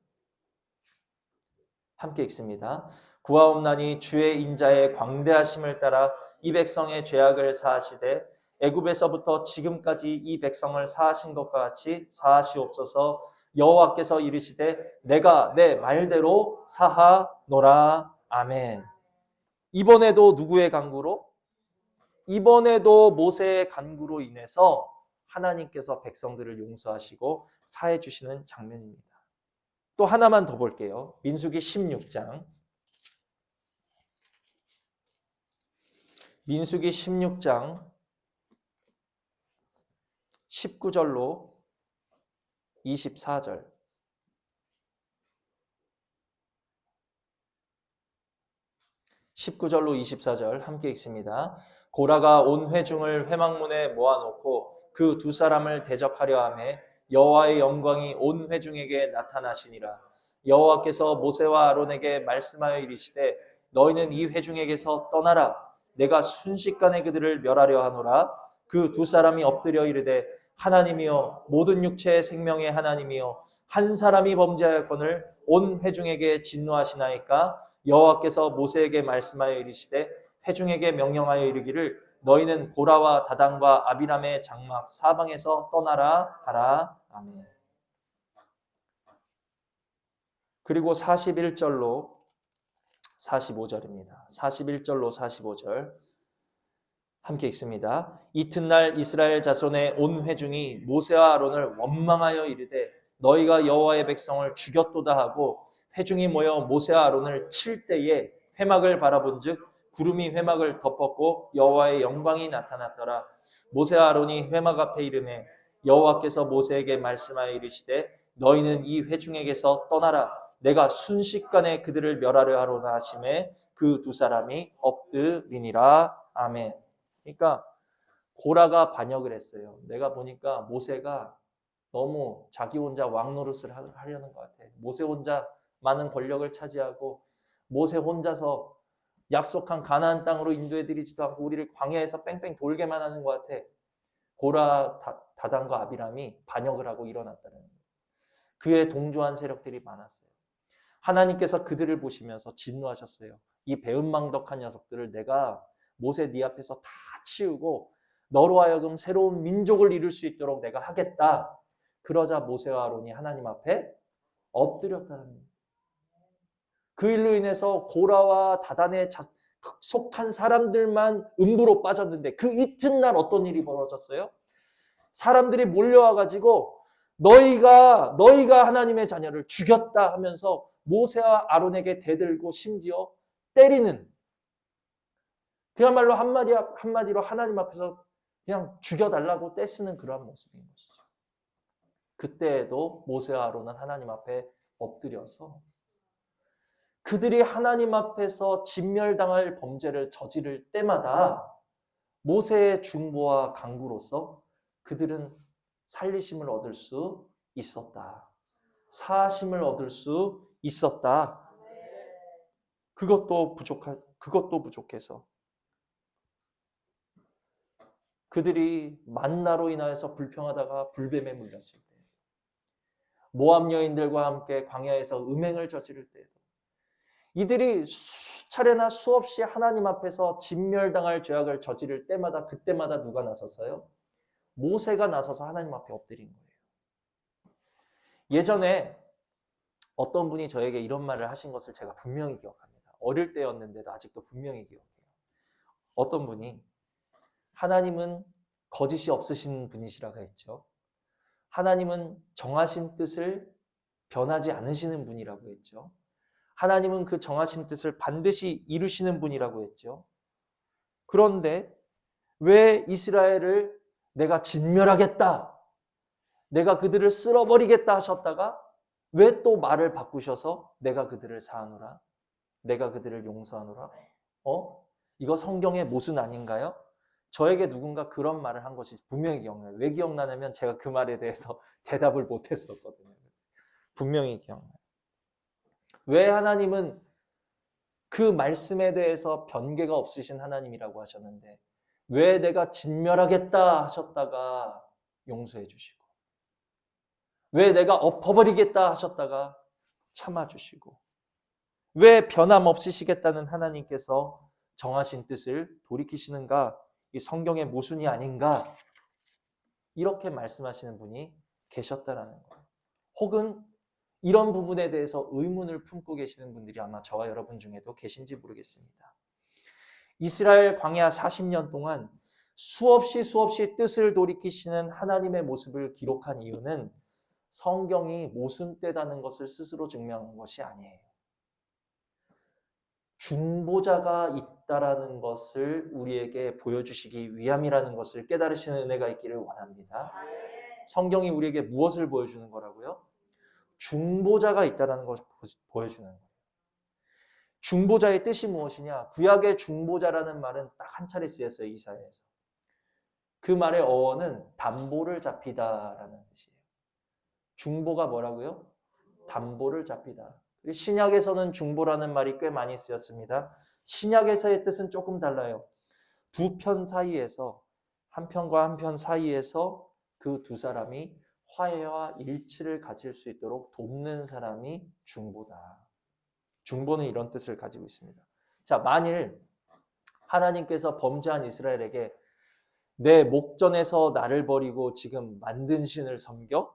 함께 읽습니다. 구하옵나니 주의 인자의 광대하심을 따라 이 백성의 죄악을 사하시되 애굽에서부터 지금까지 이 백성을 사하신 것과 같이 사하시옵소서. 여호와께서 이르시되 내가 내 말대로 사하노라. 아멘. 이번에도 누구의 간구로? 이번에도 모세의 간구로 인해서 하나님께서 백성들을 용서하시고 사해 주시는 장면입니다. 또 하나만 더 볼게요. 민수기 16장. 민수기 16장 19절로 24절. (19절로 24절) 함께 읽습니다. 고라가 온 회중을 회막문에 모아놓고 그 두 사람을 대적하려 하매 여호와의 영광이 온 회중에게 나타나시니라. 여호와께서 모세와 아론에게 말씀하여 이르시되 너희는 이 회중에게서 떠나라. 내가 순식간에 그들을 멸하려 하노라. 그 두 사람이 엎드려 이르되 하나님이여 모든 육체의 생명의 하나님이여 한 사람이 범죄하였거늘 온 회중에게 진노하시나이까. 여호와께서 모세에게 말씀하여 이르시되 회중에게 명령하여 이르기를 너희는 고라와 다단과 아비람의 장막 사방에서 떠나라 하라. 아멘. 그리고 41절로 45절입니다. 41절로 45절 함께 읽습니다. 이튿날 이스라엘 자손의 온 회중이 모세와 아론을 원망하여 이르되 너희가 여호와의 백성을 죽였도다 하고 회중이 모여 모세와 아론을 칠 때에 회막을 바라본즉 구름이 회막을 덮었고 여호와의 영광이 나타났더라. 모세와 아론이 회막 앞에 이르매 여호와께서 모세에게 말씀하여 이르시되 너희는 이 회중에게서 떠나라. 내가 순식간에 그들을 멸하려 하로다 하시매 그 두 사람이 엎드리니라. 아멘. 그러니까 고라가 반역을 했어요. 내가 보니까 모세가 너무 자기 혼자 왕 노릇을 하려는 것 같아. 모세 혼자 많은 권력을 차지하고 모세 혼자서 약속한 가나안 땅으로 인도해드리지도 않고 우리를 광야에서 뺑뺑 돌게만 하는 것 같아. 고라, 다단과 아비람이 반역을 하고 일어났다는 거예요. 그에 동조한 세력들이 많았어요. 하나님께서 그들을 보시면서 진노하셨어요. 이 배은망덕한 녀석들을 내가 모세 네 앞에서 다 치우고 너로 하여금 새로운 민족을 이룰 수 있도록 내가 하겠다. 그러자 모세와 아론이 하나님 앞에 엎드렸다는 거예요. 그 일로 인해서 고라와 다단에 속한 사람들만 음부로 빠졌는데 그 이튿날 어떤 일이 벌어졌어요? 사람들이 몰려와가지고 너희가 하나님의 자녀를 죽였다 하면서 모세와 아론에게 대들고 심지어 때리는, 그야말로 한마디로 하나님 앞에서 그냥 죽여달라고 떼쓰는 그러한 모습인 것이죠. 그때에도 모세와 아론은 하나님 앞에 엎드려서 그들이 하나님 앞에서 진멸당할 범죄를 저지를 때마다 모세의 중보와 강구로서 그들은 살리심을 얻을 수 있었다. 사하심을 얻을 수 있었다. 그것도 부족해서 그들이 만나로 인하여서 불평하다가 불뱀에 물렸을 때, 모압 여인들과 함께 광야에서 음행을 저지를 때에도 이들이 수차례나 수없이 하나님 앞에서 진멸당할 죄악을 저지를 때마다 그때마다 누가 나섰어요? 모세가 나서서 하나님 앞에 엎드린 거예요. 예전에 어떤 분이 저에게 이런 말을 하신 것을 제가 분명히 기억합니다. 어릴 때였는데도 아직도 분명히 기억해요. 어떤 분이 하나님은 거짓이 없으신 분이시라고 했죠. 하나님은 정하신 뜻을 변하지 않으시는 분이라고 했죠. 하나님은 그 정하신 뜻을 반드시 이루시는 분이라고 했죠. 그런데 왜 이스라엘을 내가 진멸하겠다, 내가 그들을 쓸어버리겠다 하셨다가 왜 또 말을 바꾸셔서 내가 그들을 사하노라, 내가 그들을 용서하노라? 이거 성경의 모순 아닌가요? 저에게 누군가 그런 말을 한 것이 분명히 기억나요. 왜 기억나냐면 제가 그 말에 대해서 대답을 못했었거든요. 분명히 기억나요. 왜 하나님은 그 말씀에 대해서 변개가 없으신 하나님이라고 하셨는데 왜 내가 진멸하겠다 하셨다가 용서해 주시고, 왜 내가 엎어버리겠다 하셨다가 참아주시고, 왜 변함없으시겠다는 하나님께서 정하신 뜻을 돌이키시는가? 이 성경의 모순이 아닌가? 이렇게 말씀하시는 분이 계셨다라는 거예요. 혹은 이런 부분에 대해서 의문을 품고 계시는 분들이 아마 저와 여러분 중에도 계신지 모르겠습니다. 이스라엘 광야 40년 동안 수없이 뜻을 돌이키시는 하나님의 모습을 기록한 이유는 성경이 모순되다는 것을 스스로 증명한 것이 아니에요. 중보자가 있다라는 것을 우리에게 보여주시기 위함이라는 것을 깨달으시는 은혜가 있기를 원합니다. 성경이 우리에게 무엇을 보여주는 거라고요? 중보자가 있다라는 것을 보여주는 거예요. 중보자의 뜻이 무엇이냐? 구약의 중보자라는 말은 딱 한 차례 쓰였어요. 이사야에서. 그 말의 어원은 담보를 잡히다라는 뜻이에요. 중보가 뭐라고요? 담보를 잡히다. 신약에서는 중보라는 말이 꽤 많이 쓰였습니다. 신약에서의 뜻은 조금 달라요. 두 편 사이에서, 한 편과 한 편 사이에서 그 두 사람이 화해와 일치를 가질 수 있도록 돕는 사람이 중보다. 중보는 이런 뜻을 가지고 있습니다. 자, 만일 하나님께서 범죄한 이스라엘에게 내 목전에서 나를 버리고 지금 만든 신을 섬겨?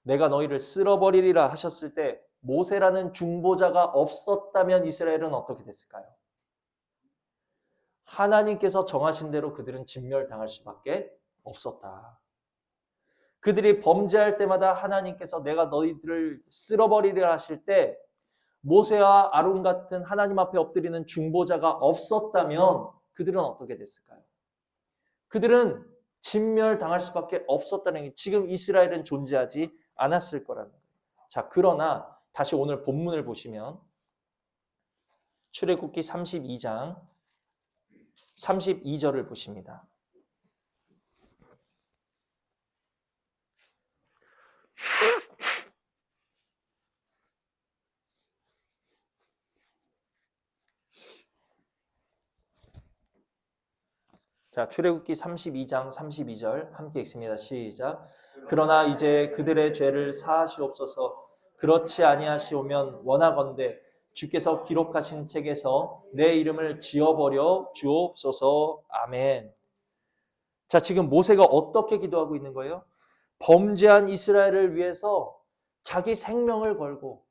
내가 너희를 쓸어버리리라 하셨을 때 모세라는 중보자가 없었다면 이스라엘은 어떻게 됐을까요? 하나님께서 정하신 대로 그들은 진멸당할 수밖에 없었다. 그들이 범죄할 때마다 하나님께서 내가 너희들을 쓸어버리리라 하실 때 모세와 아론 같은 하나님 앞에 엎드리는 중보자가 없었다면 그들은 어떻게 됐을까요? 그들은 진멸당할 수밖에 없었다는 게 지금 이스라엘은 존재하지 않았을 거라는 거예요. 자, 그러나 다시 오늘 본문을 보시면 출애굽기 32장 32절을 보십니다. 자, 출애굽기 32장 32절 함께 읽습니다. 시작. 그러나 이제 그들의 죄를 사하시옵소서. 그렇지 아니하시오면 원하건대 주께서 기록하신 책에서 내 이름을 지워버려 주옵소서. 아멘. 자, 지금 모세가 어떻게 기도하고 있는 거예요? 범죄한 이스라엘을 위해서 자기 생명을 걸고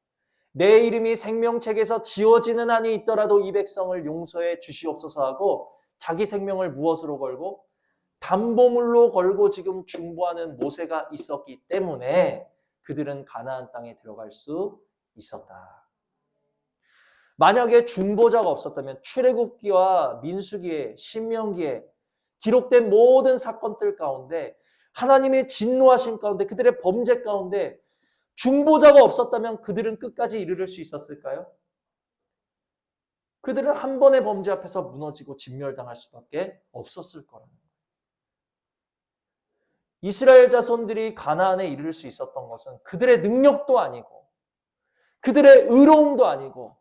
내 이름이 생명책에서 지워지는 한이 있더라도 이 백성을 용서해 주시옵소서 하고 자기 생명을 무엇으로 걸고? 담보물로 걸고 지금 중보하는 모세가 있었기 때문에 그들은 가나안 땅에 들어갈 수 있었다. 만약에 중보자가 없었다면 출애굽기와 민수기에 신명기에 기록된 모든 사건들 가운데 하나님의 진노하신 가운데 그들의 범죄 가운데 중보자가 없었다면 그들은 끝까지 이르를 수 있었을까요? 그들은 한 번의 범죄 앞에서 무너지고 진멸당할 수밖에 없었을 거라는 거예요. 이스라엘 자손들이 가나안에 이를 수 있었던 것은 그들의 능력도 아니고 그들의 의로움도 아니고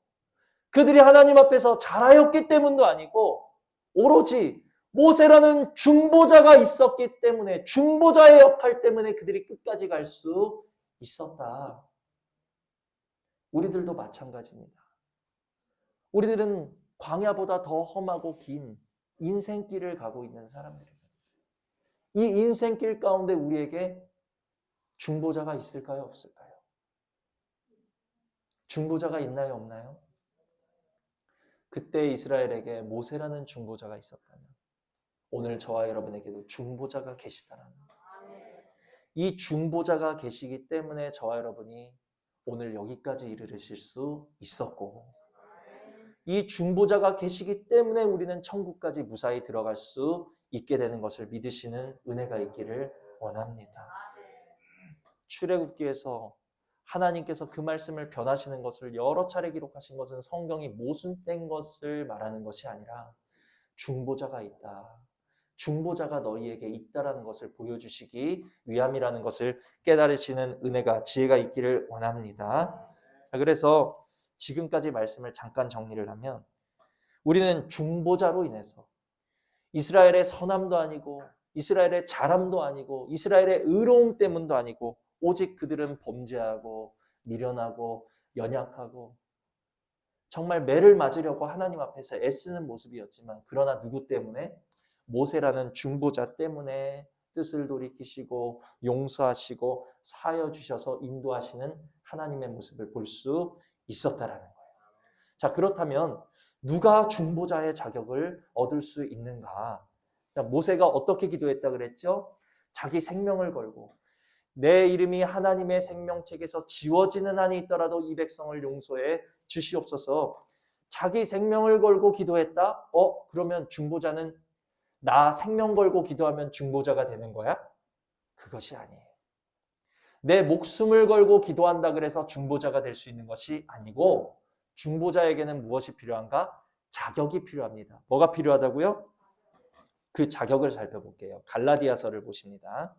그들이 하나님 앞에서 잘하였기 때문도 아니고 오로지 모세라는 중보자가 있었기 때문에 중보자의 역할 때문에 그들이 끝까지 갈 수 있었다. 우리들도 마찬가지입니다. 우리들은 광야보다 더 험하고 긴 인생길을 가고 있는 사람들입니다. 이 인생길 가운데 우리에게 중보자가 있을까요? 없을까요? 중보자가 있나요? 없나요? 그때 이스라엘에게 모세라는 중보자가 있었다면 오늘 저와 여러분에게도 중보자가 계시다라는 거예요. 이 중보자가 계시기 때문에 저와 여러분이 오늘 여기까지 이르실 수 있었고 이 중보자가 계시기 때문에 우리는 천국까지 무사히 들어갈 수 있게 되는 것을 믿으시는 은혜가 있기를 원합니다. 출애굽기에서 하나님께서 그 말씀을 변하시는 것을 여러 차례 기록하신 것은 성경이 모순된 것을 말하는 것이 아니라 중보자가 있다. 중보자가 너희에게 있다라는 것을 보여주시기 위함이라는 것을 깨달으시는 은혜가 지혜가 있기를 원합니다. 자, 그래서 지금까지 말씀을 잠깐 정리를 하면 우리는 중보자로 인해서 이스라엘의 선함도 아니고 이스라엘의 잘함도 아니고 이스라엘의 의로움 때문도 아니고 오직 그들은 범죄하고 미련하고 연약하고 정말 매를 맞으려고 하나님 앞에서 애쓰는 모습이었지만 그러나 누구 때문에? 모세라는 중보자 때문에 뜻을 돌이키시고 용서하시고 사하여 주셔서 인도하시는 하나님의 모습을 볼 수 있었다라는 거예요. 자, 그렇다면 누가 중보자의 자격을 얻을 수 있는가? 모세가 어떻게 기도했다 그랬죠? 자기 생명을 걸고 내 이름이 하나님의 생명책에서 지워지는 한이 있더라도 이 백성을 용서해 주시옵소서. 자기 생명을 걸고 기도했다? 그러면 중보자는 나 생명 걸고 기도하면 중보자가 되는 거야? 그것이 아니에요. 내 목숨을 걸고 기도한다 그래서 중보자가 될 수 있는 것이 아니고 중보자에게는 무엇이 필요한가? 자격이 필요합니다. 뭐가 필요하다고요? 그 자격을 살펴볼게요. 갈라디아서를 보십니다.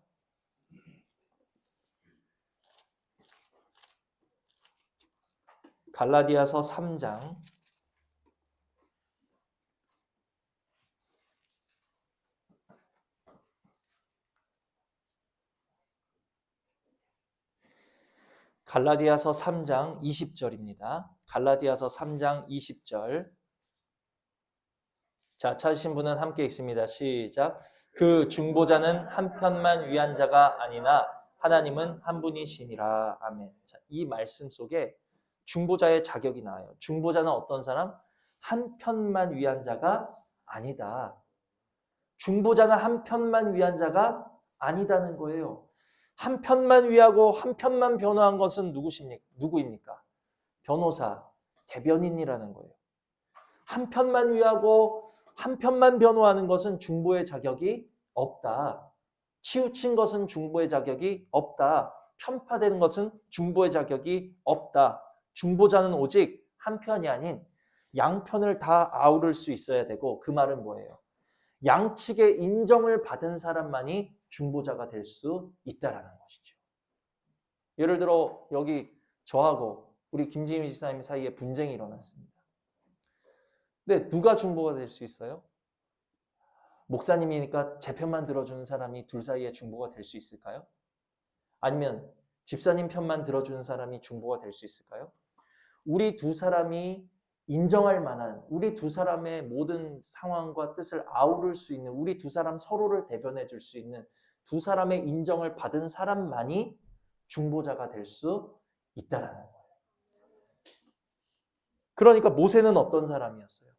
갈라디아서 3장 20절입니다. 갈라디아서 3장 20절. 자, 찾으신 분은 함께 읽습니다. 시작. 그 중보자는 한 편만 위한 자가 아니나 하나님은 한 분이시니라. 아멘. 자, 이 말씀 속에 중보자의 자격이 나와요. 중보자는 어떤 사람? 한 편만 위한 자가 아니다. 중보자는 한 편만 위한 자가 아니다는 거예요. 한 편만 위하고 한 편만 변호한 것은 누구입니까? 변호사, 대변인이라는 거예요. 한편만 위하고 한편만 변호하는 것은 중보의 자격이 없다. 치우친 것은 중보의 자격이 없다. 편파되는 것은 중보의 자격이 없다. 중보자는 오직 한 편이 아닌 양편을 다 아우를 수 있어야 되고, 그 말은 뭐예요? 양측의 인정을 받은 사람만이 중보자가 될 수 있다라는 것이죠. 예를 들어 여기 저하고 우리 김지민 지사님 사이에 분쟁이 일어났습니다. 근데 누가 중보가 될 수 있어요? 목사님이니까 제 편만 들어주는 사람이 둘 사이에 중보가 될 수 있을까요? 아니면 집사님 편만 들어주는 사람이 중보가 될 수 있을까요? 우리 두 사람이 인정할 만한, 우리 두 사람의 모든 상황과 뜻을 아우를 수 있는, 우리 두 사람 서로를 대변해 줄 수 있는 두 사람의 인정을 받은 사람만이 중보자가 될 수 있다라는 거예요. 그러니까 모세는 어떤 사람이었어요?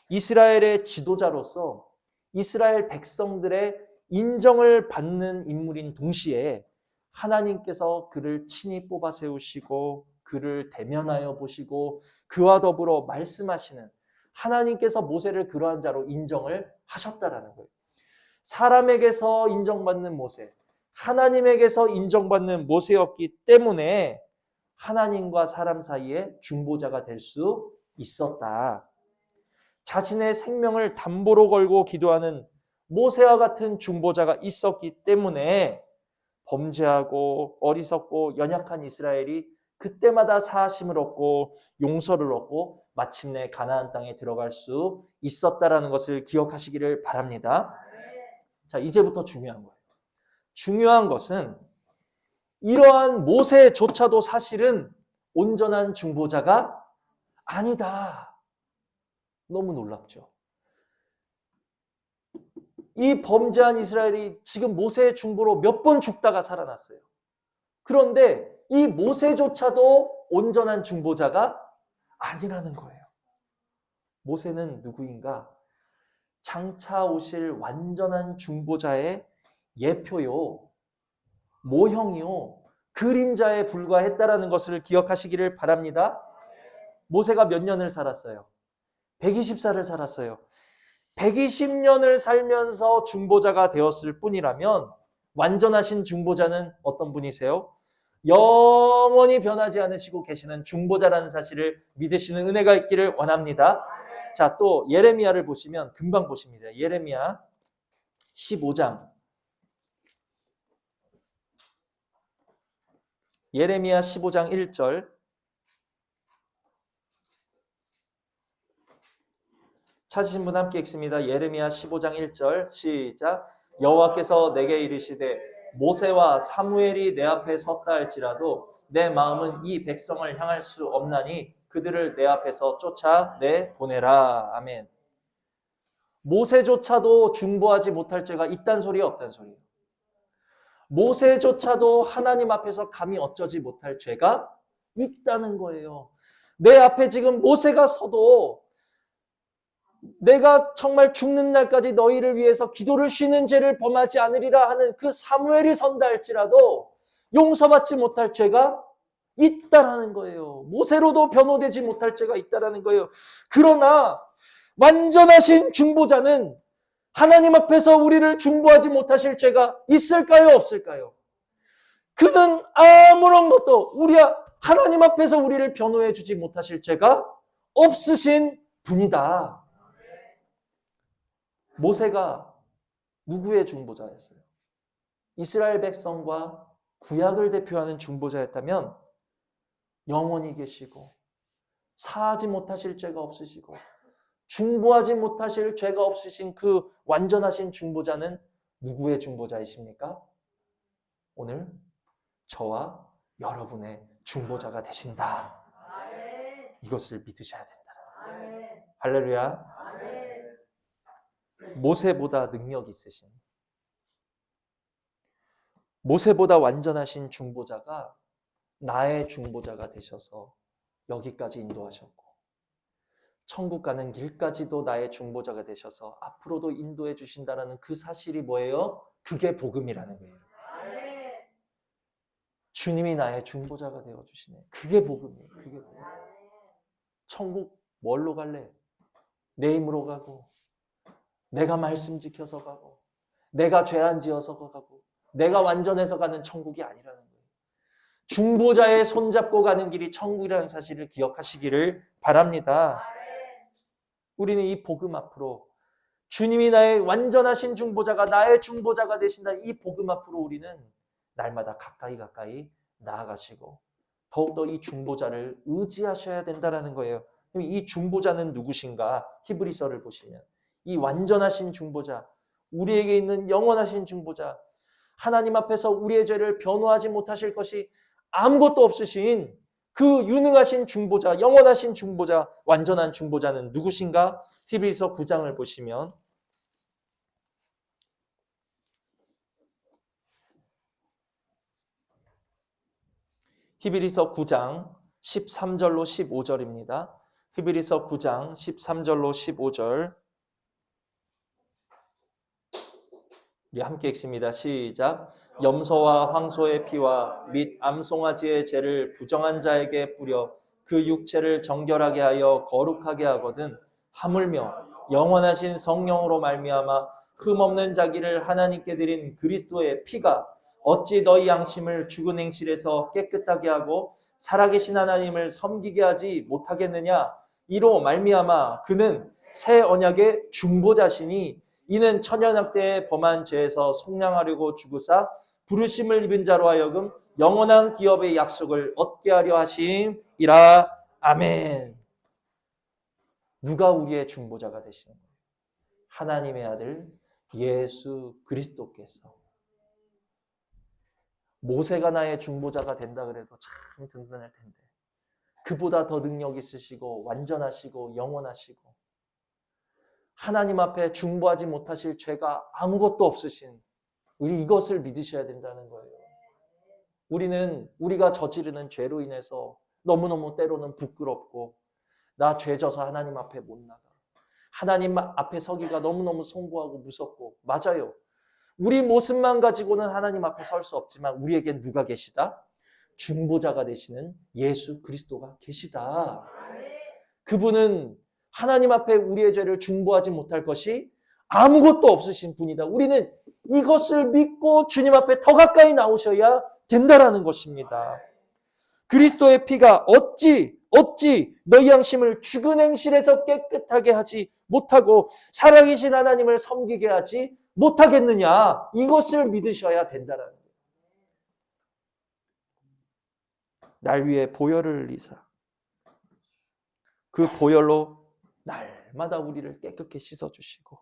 이스라엘의 지도자로서 이스라엘 백성들의 인정을 받는 인물인 동시에 하나님께서 그를 친히 뽑아 세우시고 그를 대면하여 보시고 그와 더불어 말씀하시는, 하나님께서 모세를 그러한 자로 인정을 하셨다라는 거예요. 사람에게서 인정받는 모세, 하나님에게서 인정받는 모세였기 때문에 하나님과 사람 사이에 중보자가 될 수 있었다. 자신의 생명을 담보로 걸고 기도하는 모세와 같은 중보자가 있었기 때문에 범죄하고 어리석고 연약한 이스라엘이 그때마다 사하심을 얻고 용서를 얻고 마침내 가나안 땅에 들어갈 수 있었다라는 것을 기억하시기를 바랍니다. 자, 이제부터 중요한 거예요. 중요한 것은 이러한 모세조차도 사실은 온전한 중보자가 아니다. 너무 놀랍죠. 이 범죄한 이스라엘이 지금 모세의 중보로 몇 번 죽다가 살아났어요. 그런데 이 모세조차도 온전한 중보자가 아니라는 거예요. 모세는 누구인가? 장차 오실 완전한 중보자의 예표요, 모형이요, 그림자에 불과했다라는 것을 기억하시기를 바랍니다. 모세가 몇 년을 살았어요? 120살을 살았어요. 120년을 살면서 중보자가 되었을 뿐이라면 완전하신 중보자는 어떤 분이세요? 영원히 변하지 않으시고 계시는 중보자라는 사실을 믿으시는 은혜가 있기를 원합니다. 자, 또 예레미야를 보시면 금방 보십니다. 예레미야 15장. 예레미야 15장 1절. 찾으신 분 함께 읽습니다. 예레미야 15장 1절 시작. 여호와께서 내게 이르시되 모세와 사무엘이 내 앞에 섰다 할지라도 내 마음은 이 백성을 향할 수 없나니 그들을 내 앞에서 쫓아내 보내라. 아멘. 모세조차도 중보하지 못할 죄가 있단 소리야, 없단 소리야? 모세조차도 하나님 앞에서 감히 어쩌지 못할 죄가 있다는 거예요. 내 앞에 지금 모세가 서도 내가 정말 죽는 날까지 너희를 위해서 기도를 쉬는 죄를 범하지 않으리라 하는 그 사무엘이 선다 할지라도 용서받지 못할 죄가 있다라는 거예요. 모세로도 변호되지 못할 죄가 있다라는 거예요. 그러나 완전하신 중보자는 하나님 앞에서 우리를 중보하지 못하실 죄가 있을까요, 없을까요? 그는 아무런 것도 하나님 앞에서 우리를 변호해 주지 못하실 죄가 없으신 분이다. 모세가 누구의 중보자였어요? 이스라엘 백성과 구약을 대표하는 중보자였다면 영원히 계시고 사하지 못하실 죄가 없으시고 중보하지 못하실 죄가 없으신 그 완전하신 중보자는 누구의 중보자이십니까? 오늘 저와 여러분의 중보자가 되신다. 이것을 믿으셔야 된다. 할렐루야. 모세보다 능력 있으신, 모세보다 완전하신 중보자가 나의 중보자가 되셔서 여기까지 인도하셨고 천국 가는 길까지도 나의 중보자가 되셔서 앞으로도 인도해 주신다라는 그 사실이 뭐예요? 그게 복음이라는 거예요. 주님이 나의 중보자가 되어주시네. 그게 복음이에요. 그게 복음. 천국 뭘로 갈래? 내 힘으로 가고, 내가 말씀 지켜서 가고, 내가 죄 안 지어서 가고, 내가 완전해서 가는 천국이 아니라는 거예요. 중보자의 손잡고 가는 길이 천국이라는 사실을 기억하시기를 바랍니다. 우리는 이 복음 앞으로 주님이 나의 완전하신 중보자가 나의 중보자가 되신다. 이 복음 앞으로 우리는 날마다 가까이 나아가시고 더욱더 이 중보자를 의지하셔야 된다는 거예요. 이 중보자는 누구신가? 히브리서를 보시면 이 완전하신 중보자, 우리에게 있는 영원하신 중보자, 하나님 앞에서 우리의 죄를 변호하지 못하실 것이 아무것도 없으신 그 유능하신 중보자, 영원하신 중보자, 완전한 중보자는 누구신가? 히브리서 9장을 보시면 히브리서 9장 13절로 15절입니다. 히브리서 9장 13절로 15절 우리 함께 읽습니다. 시작. 염소와 황소의 피와 및 암송아지의 죄를 부정한 자에게 뿌려 그 육체를 정결하게 하여 거룩하게 하거든 하물며 영원하신 성령으로 말미암아 흠없는 자기를 하나님께 드린 그리스도의 피가 어찌 너희 양심을 죽은 행실에서 깨끗하게 하고 살아계신 하나님을 섬기게 하지 못하겠느냐. 이로 말미암아 그는 새 언약의 중보자시니 이는 천연약 때에 범한 죄에서 속량하려고 죽으사 부르심을 입은 자로 하여금 영원한 기업의 약속을 얻게 하려 하심이라. 아멘. 누가 우리의 중보자가 되시는 거예요? 하나님의 아들 예수 그리스도께서. 모세가 나의 중보자가 된다 그래도 참 든든할 텐데 그보다 더 능력 있으시고 완전하시고 영원하시고 하나님 앞에 중보하지 못하실 죄가 아무것도 없으신 우리 이것을 믿으셔야 된다는 거예요. 우리는 우리가 저지르는 죄로 인해서 너무너무 때로는 부끄럽고 나 죄 져서 하나님 앞에 못 나가. 하나님 앞에 서기가 너무너무 송구하고 무섭고 맞아요. 우리 모습만 가지고는 하나님 앞에 설 수 없지만 우리에겐 누가 계시다? 중보자가 되시는 예수 그리스도가 계시다. 그분은 하나님 앞에 우리의 죄를 중보하지 못할 것이 아무것도 없으신 분이다. 우리는 이것을 믿고 주님 앞에 더 가까이 나오셔야 된다라는 것입니다. 그리스도의 피가 어찌 너희 양심을 죽은 행실에서 깨끗하게 하지 못하고 살아계신 하나님을 섬기게 하지 못하겠느냐. 이것을 믿으셔야 된다라는 거예요. 날 위해 보혈을 흘리사 그 보혈로 날마다 우리를 깨끗게 씻어주시고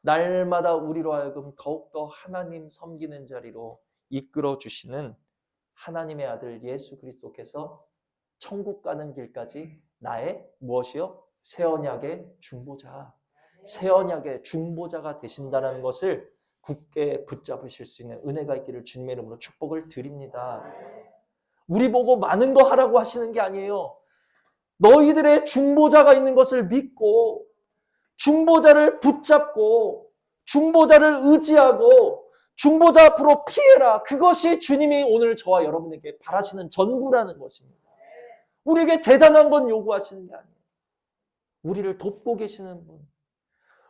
날마다 우리로 하여금 더욱더 하나님 섬기는 자리로 이끌어주시는 하나님의 아들 예수 그리스도께서 천국 가는 길까지 나의 무엇이요? 새 언약의 중보자, 새 언약의 중보자가 되신다는 것을 굳게 붙잡으실 수 있는 은혜가 있기를 주님의 이름으로 축복을 드립니다. 우리 보고 많은 거 하라고 하시는 게 아니에요. 너희들의 중보자가 있는 것을 믿고 중보자를 붙잡고 중보자를 의지하고 중보자 앞으로 피해라. 그것이 주님이 오늘 저와 여러분에게 바라시는 전부라는 것입니다. 우리에게 대단한 건 요구하시는 게 아니에요. 우리를 돕고 계시는 분,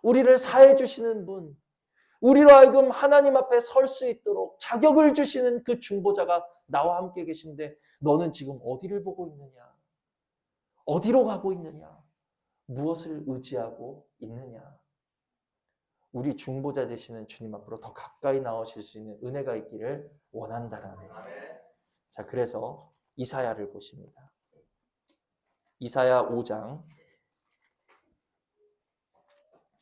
우리를 사해 주시는 분, 우리로 하여금 하나님 앞에 설 수 있도록 자격을 주시는 그 중보자가 나와 함께 계신데 너는 지금 어디를 보고 있느냐? 어디로 가고 있느냐? 무엇을 의지하고 있느냐? 우리 중보자 되시는 주님 앞으로 더 가까이 나오실 수 있는 은혜가 있기를 원한다라는 거예요. 자, 그래서 이사야를 보십니다. 이사야 5장.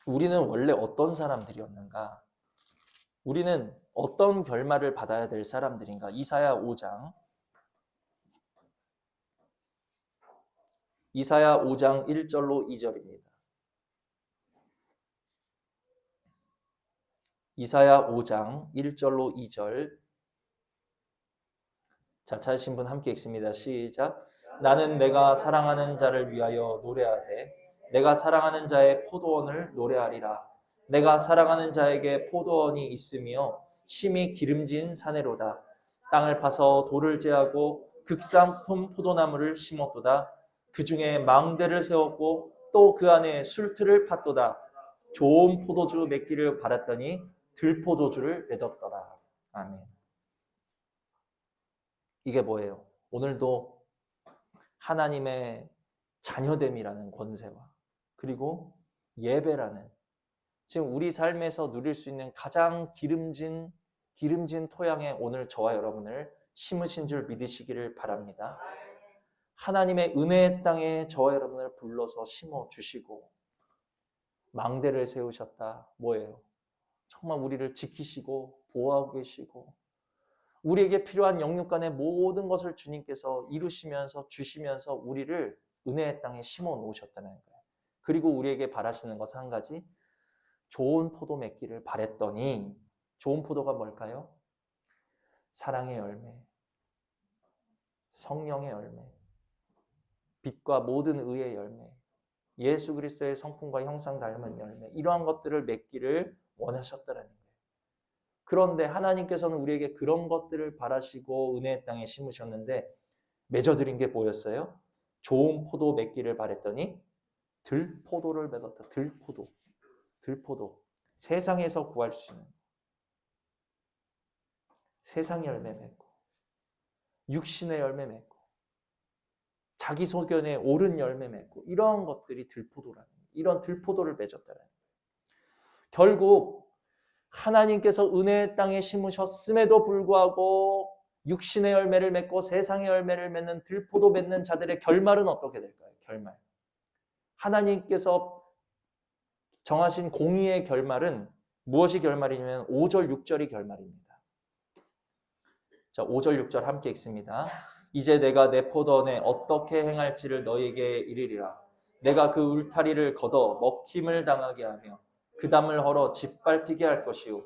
우리는 원래 어떤 사람들이었는가? 우리는 어떤 결말을 받아야 될 사람들인가? 이사야 5장. 이사야 5장 1절로 2절입니다. 이사야 5장 1절로 2절. 자, 찾으신 분 함께 읽습니다. 시작. 나는 내가 사랑하는 자를 위하여 노래하되 내가 사랑하는 자의 포도원을 노래하리라. 내가 사랑하는 자에게 포도원이 있으며 심히 기름진 사내로다. 땅을 파서 돌을 제하고 극상품 포도나무를 심었도다. 그 중에 망대를 세웠고 또 그 안에 술틀을 팠도다. 좋은 포도주 맺기를 바랐더니 들포도주를 맺었더라. 아멘. 이게 뭐예요? 오늘도 하나님의 자녀됨이라는 권세와 그리고 예배라는 지금 우리 삶에서 누릴 수 있는 가장 기름진 토양에 오늘 저와 여러분을 심으신 줄 믿으시기를 바랍니다. 하나님의 은혜의 땅에 저와 여러분을 불러서 심어주시고 망대를 세우셨다. 뭐예요? 정말 우리를 지키시고 보호하고 계시고 우리에게 필요한 영육간의 모든 것을 주님께서 이루시면서 주시면서 우리를 은혜의 땅에 심어 놓으셨다는 거예요. 그리고 우리에게 바라시는 것 한 가지, 좋은 포도 맺기를 바랬더니 좋은 포도가 뭘까요? 사랑의 열매, 성령의 열매, 빛과 모든 의의 열매, 예수 그리스도의 성품과 형상 닮은 열매, 이러한 것들을 맺기를 원하셨다는 거예요. 그런데 하나님께서는 우리에게 그런 것들을 바라시고 은혜의 땅에 심으셨는데 맺어드린 게 뭐였어요? 좋은 포도 맺기를 바랬더니 들포도를 맺었다. 들포도. 세상에서 구할 수 있는 세상의 열매 맺고 육신의 열매 맺고 자기 소견에 옳은 열매 맺고 이런 것들이 들포도라는 거예요. 이런 들포도를 맺었다는 거예요. 결국 하나님께서 은혜의 땅에 심으셨음에도 불구하고 육신의 열매를 맺고 세상의 열매를 맺는 들포도 맺는 자들의 결말은 어떻게 될까요? 결말. 하나님께서 정하신 공의의 결말은 무엇이 결말이냐면 5절, 6절이 결말입니다. 자, 5절, 6절 함께 읽습니다. 이제 내가 내 포도원에 어떻게 행할지를 너희에게 이르리라. 내가 그 울타리를 걷어 먹힘을 당하게 하며 그 담을 헐어 짓밟히게 할 것이요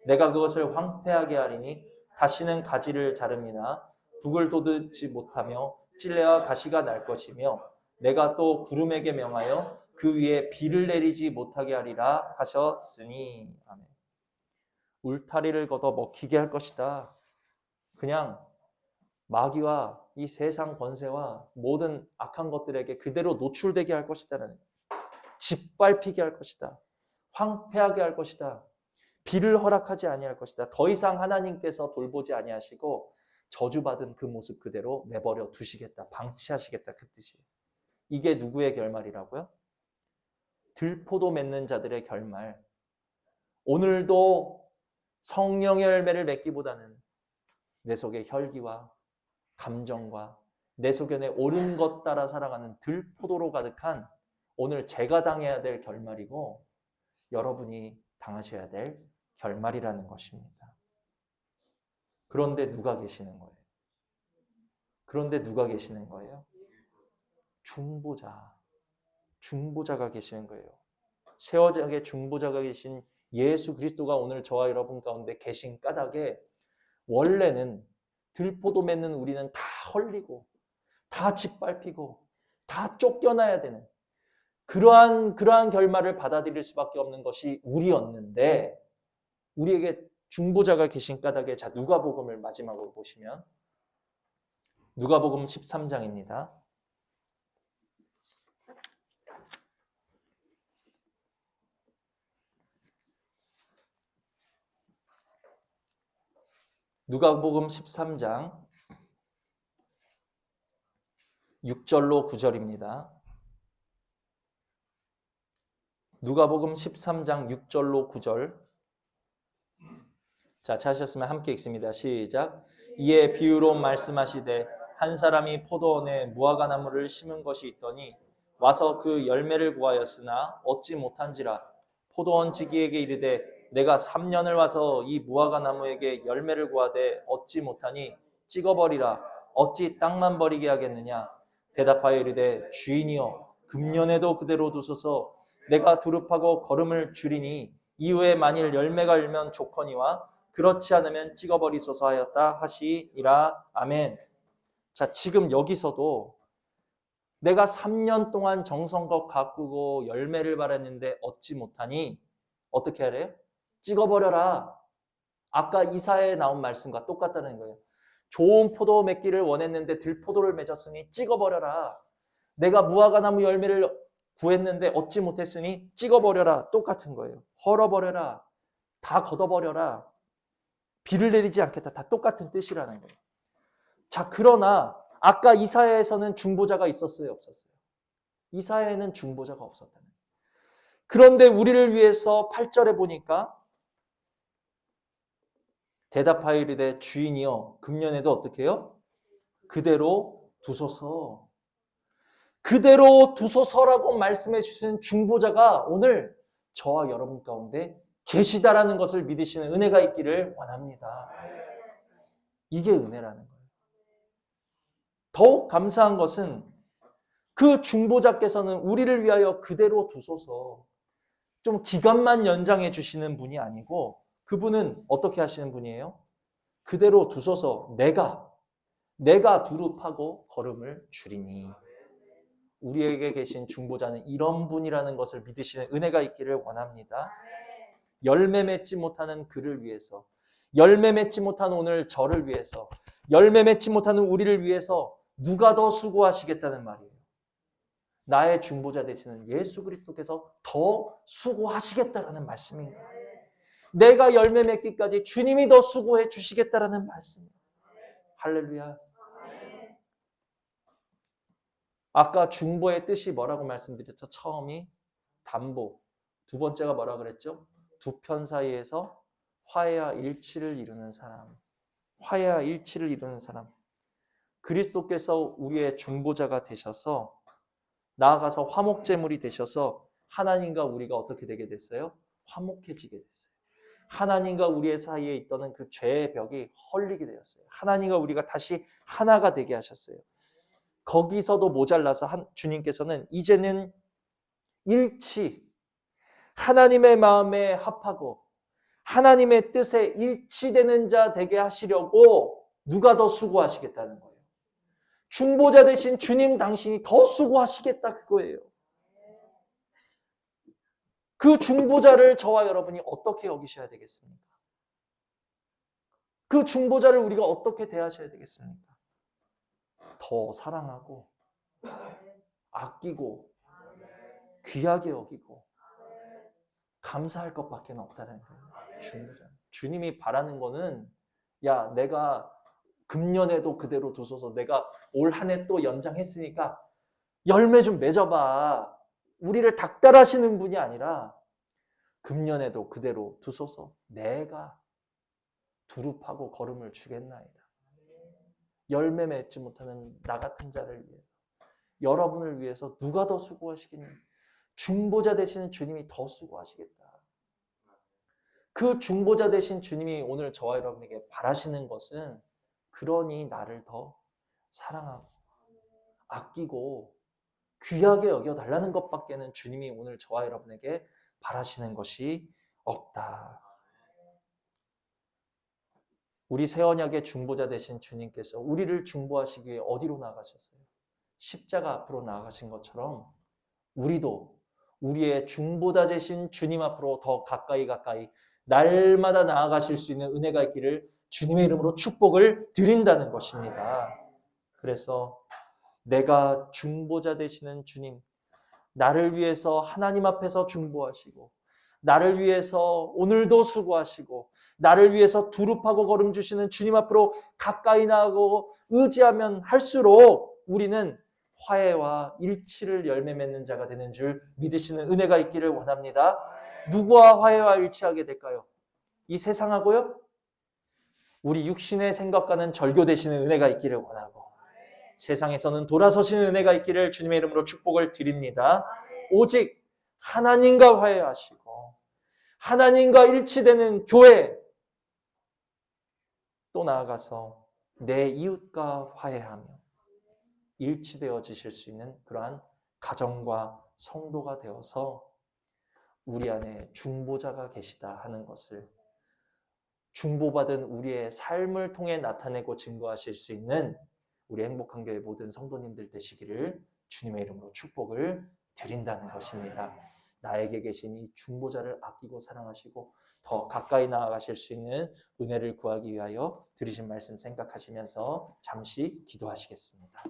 내가 그것을 황폐하게 하리니 다시는 가지를 자릅니다. 북을 돋지 못하며 찔레와 가시가 날 것이며 내가 또 구름에게 명하여 그 위에 비를 내리지 못하게 하리라 하셨으니. 아멘. 울타리를 걷어 먹히게 할 것이다. 그냥 마귀와 이 세상 권세와 모든 악한 것들에게 그대로 노출되게 할 것이다라는, 짓밟히게 할 것이다. 황폐하게 할 것이다. 비를 허락하지 아니할 것이다. 더 이상 하나님께서 돌보지 아니하시고 저주받은 그 모습 그대로 내버려 두시겠다. 방치하시겠다. 그 뜻이에요. 이게 누구의 결말이라고요? 들포도 맺는 자들의 결말. 오늘도 성령의 열매를 맺기보다는 내 속의 혈기와 감정과 내 소견에 옳은 것 따라 살아가는 들포도로 가득한 오늘 제가 당해야 될 결말이고 여러분이 당하셔야 될 결말이라는 것입니다. 그런데 누가 계시는 거예요? 중보자가 계시는 거예요. 새 언약의 중보자가 계신 예수 그리스도가 오늘 저와 여러분 가운데 계신 까닭에 원래는 들포도 맺는 우리는 다 헐리고 다 짓밟히고 다 쫓겨나야 되는 그러한 결말을 받아들일 수밖에 없는 것이 우리였는데 우리에게 중보자가 계신 까닭에 자 누가복음을 마지막으로 보시면 누가복음 13장입니다. 누가복음 13장 6절로 9절입니다. 누가복음 13장 6절로 9절. 자, 찾으셨으면 함께 읽습니다. 시작. 이에 비유로 말씀하시되 한 사람이 포도원에 무화과나무를 심은 것이 있더니 와서 그 열매를 구하였으나 얻지 못한지라. 포도원 지기에게 이르되 내가 3년을 와서 이 무화과나무에게 열매를 구하되 얻지 못하니 찍어버리라. 어찌 땅만 버리게 하겠느냐. 대답하여 이르되 주인이여 금년에도 그대로 두소서. 내가 두릅하고 거름을 줄이니 이후에 만일 열매가 일면 좋거니와 그렇지 않으면 찍어버리소서 하였다 하시니라. 아멘. 자, 지금 여기서도 내가 3년 동안 정성껏 가꾸고 열매를 바랐는데 얻지 못하니 어떻게 하래요? 찍어버려라. 아까 이사야에 나온 말씀과 똑같다는 거예요. 좋은 포도 맺기를 원했는데 들포도를 맺었으니 찍어버려라. 내가 무화과나무 열매를 구했는데 얻지 못했으니 찍어버려라. 똑같은 거예요. 헐어버려라. 다 걷어버려라. 비를 내리지 않겠다. 다 똑같은 뜻이라는 거예요. 자, 그러나 아까 이사야에서는 중보자가 있었어요? 없었어요? 이사야에는 중보자가 없었다는 거예요. 그런데 우리를 위해서 8절에 보니까 대답하여 이르되 주인이여 금년에도 어떻게 해요? 그대로 두소서. 그대로 두소서라고 말씀해 주신 중보자가 오늘 저와 여러분 가운데 계시다라는 것을 믿으시는 은혜가 있기를 원합니다. 이게 은혜라는 거예요. 더욱 감사한 것은 그 중보자께서는 우리를 위하여 그대로 두소서, 좀 기간만 연장해 주시는 분이 아니고 그분은 어떻게 하시는 분이에요? 그대로 두소서 내가 두릅하고 걸음을 줄이니. 우리에게 계신 중보자는 이런 분이라는 것을 믿으시는 은혜가 있기를 원합니다. 열매 맺지 못하는 그를 위해서, 열매 맺지 못한 오늘 저를 위해서, 열매 맺지 못하는 우리를 위해서 누가 더 수고하시겠다는 말이에요? 나의 중보자 되시는 예수 그리스도께서 더 수고하시겠다라는 말씀입니다. 내가 열매 맺기까지 주님이 더 수고해 주시겠다라는 말씀입니다. 할렐루야. 아까 중보의 뜻이 뭐라고 말씀드렸죠? 처음이 담보, 두 번째가 뭐라 그랬죠? 두 편 사이에서 화해와 일치를 이루는 사람. 화해와 일치를 이루는 사람. 그리스도께서 우리의 중보자가 되셔서 나아가서 화목제물이 되셔서 하나님과 우리가 어떻게 되게 됐어요? 화목해지게 됐어요. 하나님과 우리의 사이에 있던 그 죄의 벽이 헐리게 되었어요. 하나님과 우리가 다시 하나가 되게 하셨어요. 거기서도 모자라서 주님께서는 이제는 일치, 하나님의 마음에 합하고 하나님의 뜻에 일치되는 자 되게 하시려고 누가 더 수고하시겠다는 거예요? 중보자 되신 주님 당신이 더 수고하시겠다 그거예요. 그 중보자를 저와 여러분이 어떻게 여기셔야 되겠습니까? 그 중보자를 우리가 어떻게 대하셔야 되겠습니까? 더 사랑하고 아끼고 귀하게 여기고 감사할 것밖에 없다는 거예요. 중보자. 주님이 바라는 거는 야, 내가 금년에도 그대로 두소서, 내가 올 한 해 또 연장했으니까 열매 좀 맺어봐. 우리를 닥달하시는 분이 아니라 금년에도 그대로 두소서, 내가 두릅하고 걸음을 주겠나이다. 열매 맺지 못하는 나 같은 자를 위해서, 여러분을 위해서 누가 더 수고하시겠니? 중보자 되시는 주님이 더 수고하시겠다. 그 중보자 되신 주님이 오늘 저와 여러분에게 바라시는 것은 그러니 나를 더 사랑하고 아끼고 귀하게 여겨달라는 것밖에는 주님이 오늘 저와 여러분에게 바라시는 것이 없다. 우리 새 언약의 중보자 되신 주님께서 우리를 중보하시기 위해 어디로 나아가셨어요? 십자가 앞으로 나아가신 것처럼 우리도 우리의 중보자 되신 주님 앞으로 더 가까이 날마다 나아가실 수 있는 은혜가 있기를 주님의 이름으로 축복을 드린다는 것입니다. 그래서 내가 중보자 되시는 주님, 나를 위해서 하나님 앞에서 중보하시고 나를 위해서 오늘도 수고하시고 나를 위해서 두릅하고 걸음 주시는 주님 앞으로 가까이 나가고 의지하면 할수록 우리는 화해와 일치를 열매 맺는 자가 되는 줄 믿으시는 은혜가 있기를 원합니다. 누구와 화해와 일치하게 될까요? 이 세상하고요? 우리 육신의 생각과는 절교되시는 은혜가 있기를 원하고 세상에서는 돌아서시는 은혜가 있기를 주님의 이름으로 축복을 드립니다. 오직 하나님과 화해하시고 하나님과 일치되는 교회, 또 나아가서 내 이웃과 화해하며 일치되어지실 수 있는 그러한 가정과 성도가 되어서 우리 안에 중보자가 계시다 하는 것을, 중보받은 우리의 삶을 통해 나타내고 증거하실 수 있는 우리 행복한 교회 모든 성도님들 되시기를 주님의 이름으로 축복을 드린다는 것입니다. 나에게 계신 이 중보자를 아끼고 사랑하시고 더 가까이 나아가실 수 있는 은혜를 구하기 위하여 들으신 말씀 생각하시면서 잠시 기도하시겠습니다.